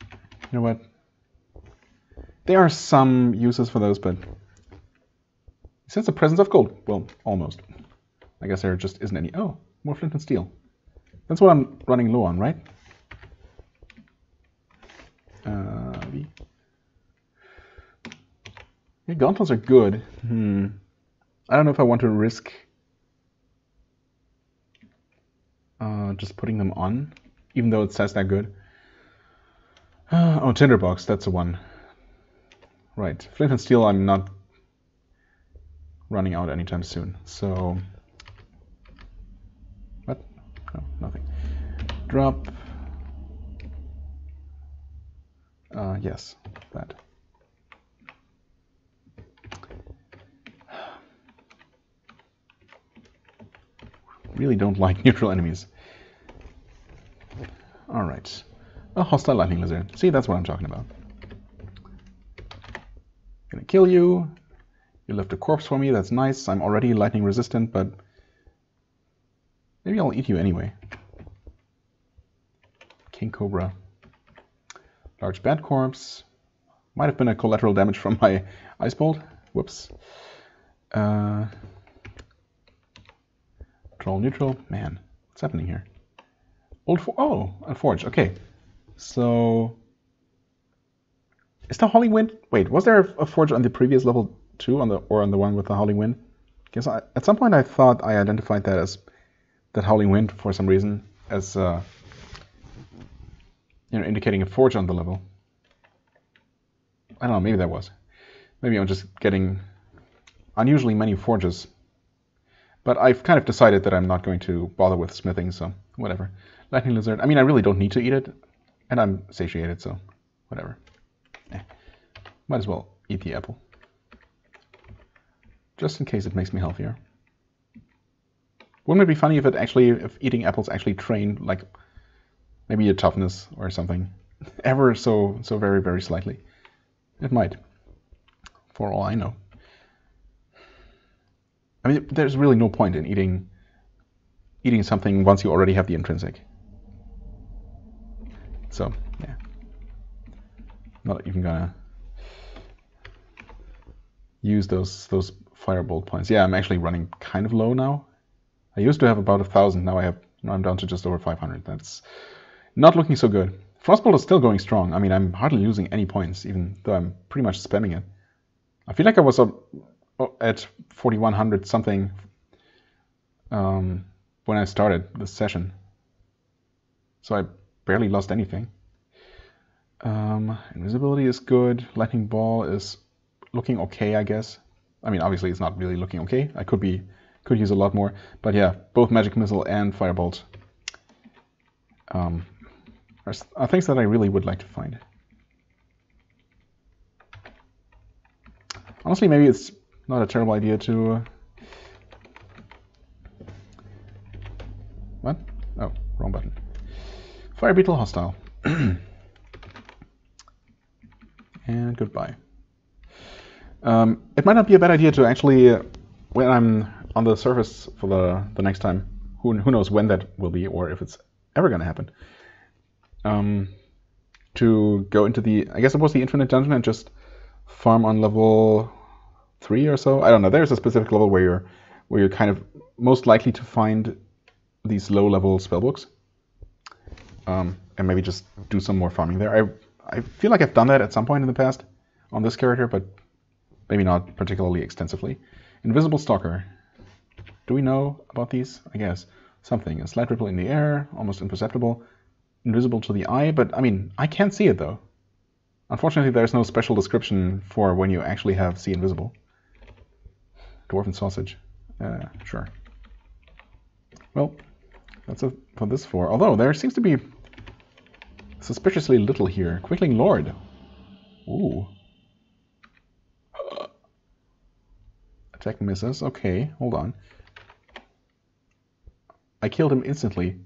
You know what? There are some uses for those, but sense the presence of gold. Well, almost. I guess there just isn't any. Oh, more flint and steel. That's what I'm running low on, right? V. Yeah, gauntlets are good. I don't know if I want to risk just putting them on, even though it says they're good. Oh, tinderbox, that's the one. Right, flint and steel I'm not running out anytime soon, so... What? No, nothing. Drop... yes, that. Really don't like neutral enemies. Alright. A hostile lightning lizard. See, that's what I'm talking about. Gonna kill you. You left a corpse for me, that's nice. I'm already lightning resistant, but maybe I'll eat you anyway. King Cobra. Large bat corpse. Might have been a collateral damage from my ice bolt. Whoops. Troll neutral. Man, what's happening here? Oh, a forge. Okay. So... Is the Howling Wind... Wait, was there a forge on the previous level too, on the one with the Howling Wind? Because at some point I thought I identified that as that Howling Wind for some reason as indicating a forge on the level. I don't know, maybe that was. Maybe I'm just getting unusually many forges. But I've kind of decided that I'm not going to bother with smithing, so whatever. Lightning lizard. I mean, I really don't need to eat it, and I'm satiated, so whatever. Might as well eat the apple. Just in case it makes me healthier. Wouldn't it be funny if eating apples actually trained, like, maybe a toughness or something? Ever so very, very slightly. It might. For all I know. I mean, there's really no point in eating something once you already have the intrinsic. So, yeah. Not even gonna use those firebolt points. Yeah, I'm actually running kind of low now. I used to have about 1,000. Now I'm down to just over 500. That's not looking so good. Frostbolt is still going strong. I mean, I'm hardly losing any points, even though I'm pretty much spamming it. I feel like I was at 4,100 something when I started this session. So I barely lost anything. Invisibility is good. Lightning Ball is looking okay, I guess. I mean, obviously it's not really looking okay. I could use a lot more. But yeah, both Magic Missile and Firebolt are things that I really would like to find. Honestly, maybe it's not a terrible idea to... What? Oh, wrong button. Fire Beetle hostile. And goodbye. It might not be a bad idea to actually, when I'm on the surface for the next time, who knows when that will be or if it's ever going to happen, to go into the, I guess it was the Infinite Dungeon and just farm on level 3 or so. I don't know. There's a specific level where you're kind of most likely to find these low-level spellbooks. and maybe just do some more farming there. I feel like I've done that at some point in the past on this character, but maybe not particularly extensively. Invisible Stalker. Do we know about these? I guess. Something. A slight ripple in the air, almost imperceptible. Invisible to the eye, but I mean, I can't see it though. Unfortunately, there's no special description for when you actually have see invisible. Dwarven Sausage. Sure. Well, that's it for this floor. Although, there seems to be suspiciously little here. Quickling Lord. Ooh. Attack misses. Okay, hold on. I killed him instantly.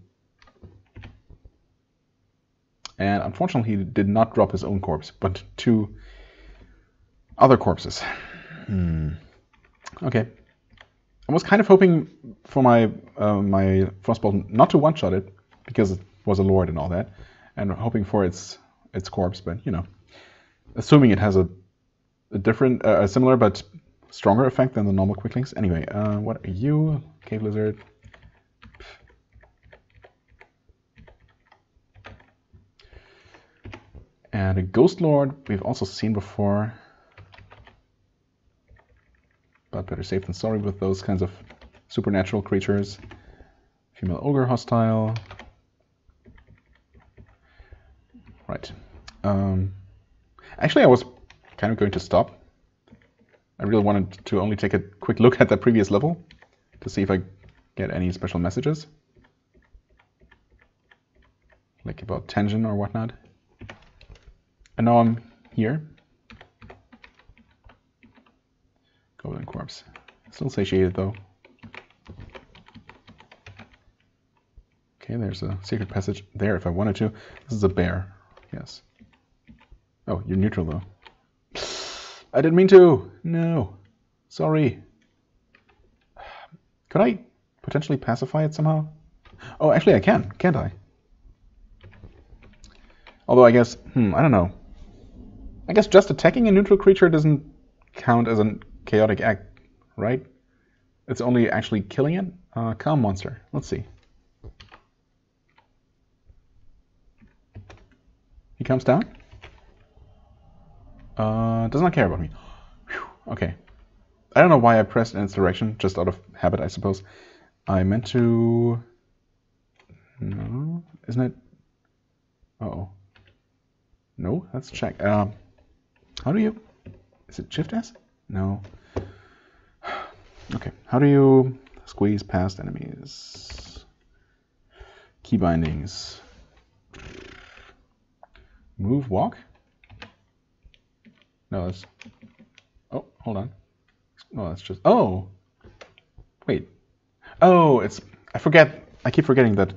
And unfortunately, he did not drop his own corpse, but 2 other corpses. Okay. I was kind of hoping for my my Frostbolt not to one-shot it, because it was a Lord and all that, and hoping for its corpse, but, you know, assuming it has a different, a similar but stronger effect than the normal Quicklings. Anyway, what are you? Cave Lizard. And a Ghost Lord we've also seen before. But better safe than sorry with those kinds of supernatural creatures. Female Ogre hostile. Right. Actually, I was kind of going to stop. I really wanted to only take a quick look at that previous level to see if I get any special messages. Like about Tension or whatnot. And now I'm here. Golden Corpse. Still satiated though. Okay, there's a secret passage there if I wanted to. This is a bear. Yes. Oh, you're neutral though. I didn't mean to! No. Sorry. Could I potentially pacify it somehow? Oh, actually I can, can't I? Although I guess, I don't know. I guess just attacking a neutral creature doesn't count as a chaotic act, right? It's only actually killing it? Calm Monster. Let's see. He comes down. Does not care about me. Whew, okay. I don't know why I pressed in its direction, just out of habit, I suppose. I meant to... No, isn't it? Uh-oh. No, let's check. How do you... Is it Shift S? No. Okay, how do you squeeze past enemies? Key bindings. Move, walk? No, that's... Oh, hold on. No, that's just... Oh! Wait. Oh, it's... I forget... I keep forgetting that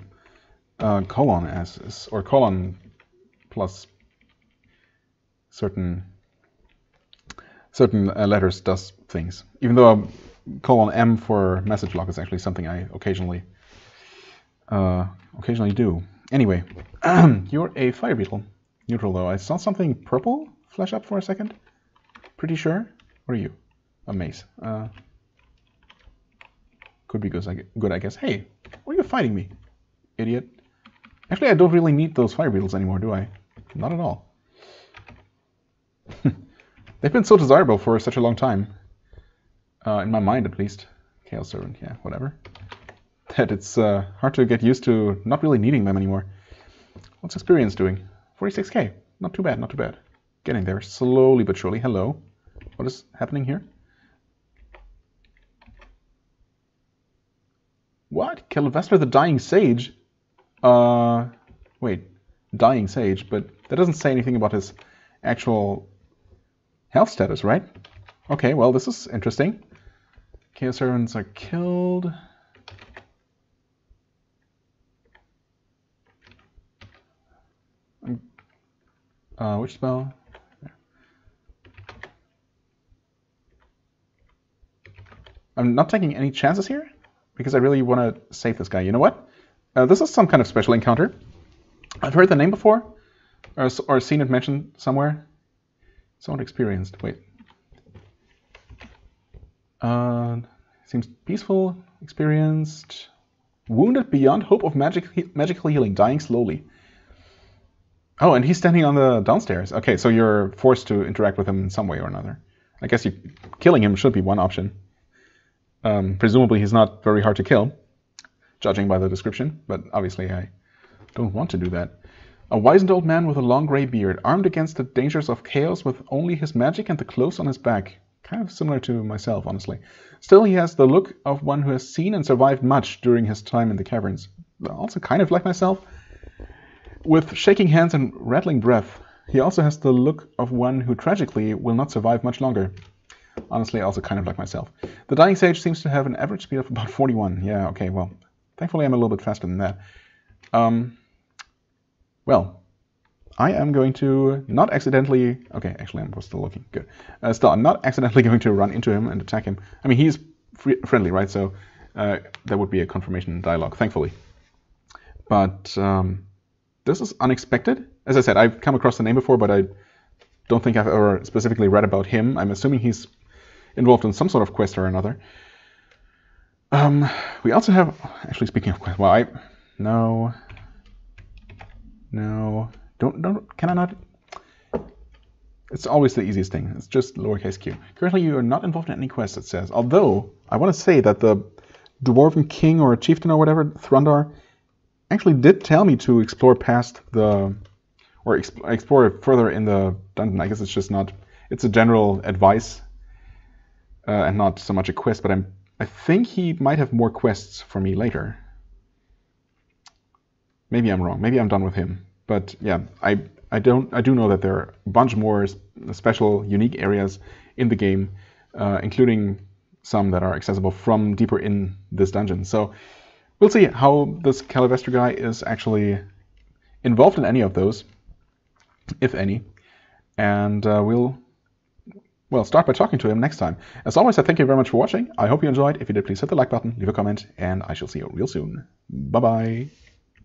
colon S is... Or colon plus certain letters does things. Even though colon M for message lock is actually something I occasionally do. Anyway, you're a fire beetle. Neutral though. I saw something purple flash up for a second. Pretty sure. What are you? A mace. Could be good, I guess. Hey, why are you fighting me, idiot? Actually, I don't really need those fire beetles anymore, do I? Not at all. They've been so desirable for such a long time. In my mind, at least. Chaos Servant, yeah, whatever. That it's hard to get used to not really needing them anymore. What's experience doing? 46k. Not too bad, not too bad. Getting there, slowly but surely. Hello. What is happening here? What? Kelvester the Dying Sage? Wait. Dying Sage, but that doesn't say anything about his actual health status, right? Okay, well, this is interesting. Chaos Servants are killed. Which spell? There. I'm not taking any chances here, because I really want to save this guy. You know what? This is some kind of special encounter. I've heard the name before, or seen it mentioned somewhere. Somewhat experienced. Wait. Seems peaceful, experienced. Wounded beyond hope of magical healing, dying slowly. Oh, and he's standing on the downstairs. Okay, so you're forced to interact with him in some way or another. I guess killing him should be one option. Presumably he's not very hard to kill, judging by the description, but obviously I don't want to do that. A wizened old man with a long grey beard, armed against the dangers of chaos with only his magic and the clothes on his back. Kind of similar to myself, honestly. Still, he has the look of one who has seen and survived much during his time in the caverns. Also kind of like myself. With shaking hands and rattling breath, he also has the look of one who tragically will not survive much longer. Honestly, also kind of like myself. The Dying Sage seems to have an average speed of about 41. Yeah, okay, well, thankfully I'm a little bit faster than that. Well, I am going to not accidentally... Okay, actually, I'm still looking. Good. Still, I'm not accidentally going to run into him and attack him. I mean, he's friendly, right? So that would be a confirmation dialogue, thankfully. But this is unexpected. As I said, I've come across the name before, but I don't think I've ever specifically read about him. I'm assuming he's involved in some sort of quest or another. We also have... Actually, speaking of quest... Well, No... Don't, can I not? It's always the easiest thing. It's just lowercase q. Currently, you are not involved in any quests, it says. Although, I want to say that the Dwarven King or Chieftain or whatever, Thrundar, actually did tell me to explore past the... Or explore further in the dungeon. I guess it's just not... It's a general advice and not so much a quest, but I think he might have more quests for me later. Maybe I'm wrong. Maybe I'm done with him. But yeah, I do know that there are a bunch more special, unique areas in the game, including some that are accessible from deeper in this dungeon. So we'll see how this Calivester guy is actually involved in any of those, if any. And we'll start by talking to him next time. As always, I thank you very much for watching. I hope you enjoyed. If you did, please hit the like button, leave a comment, and I shall see you real soon. Bye-bye.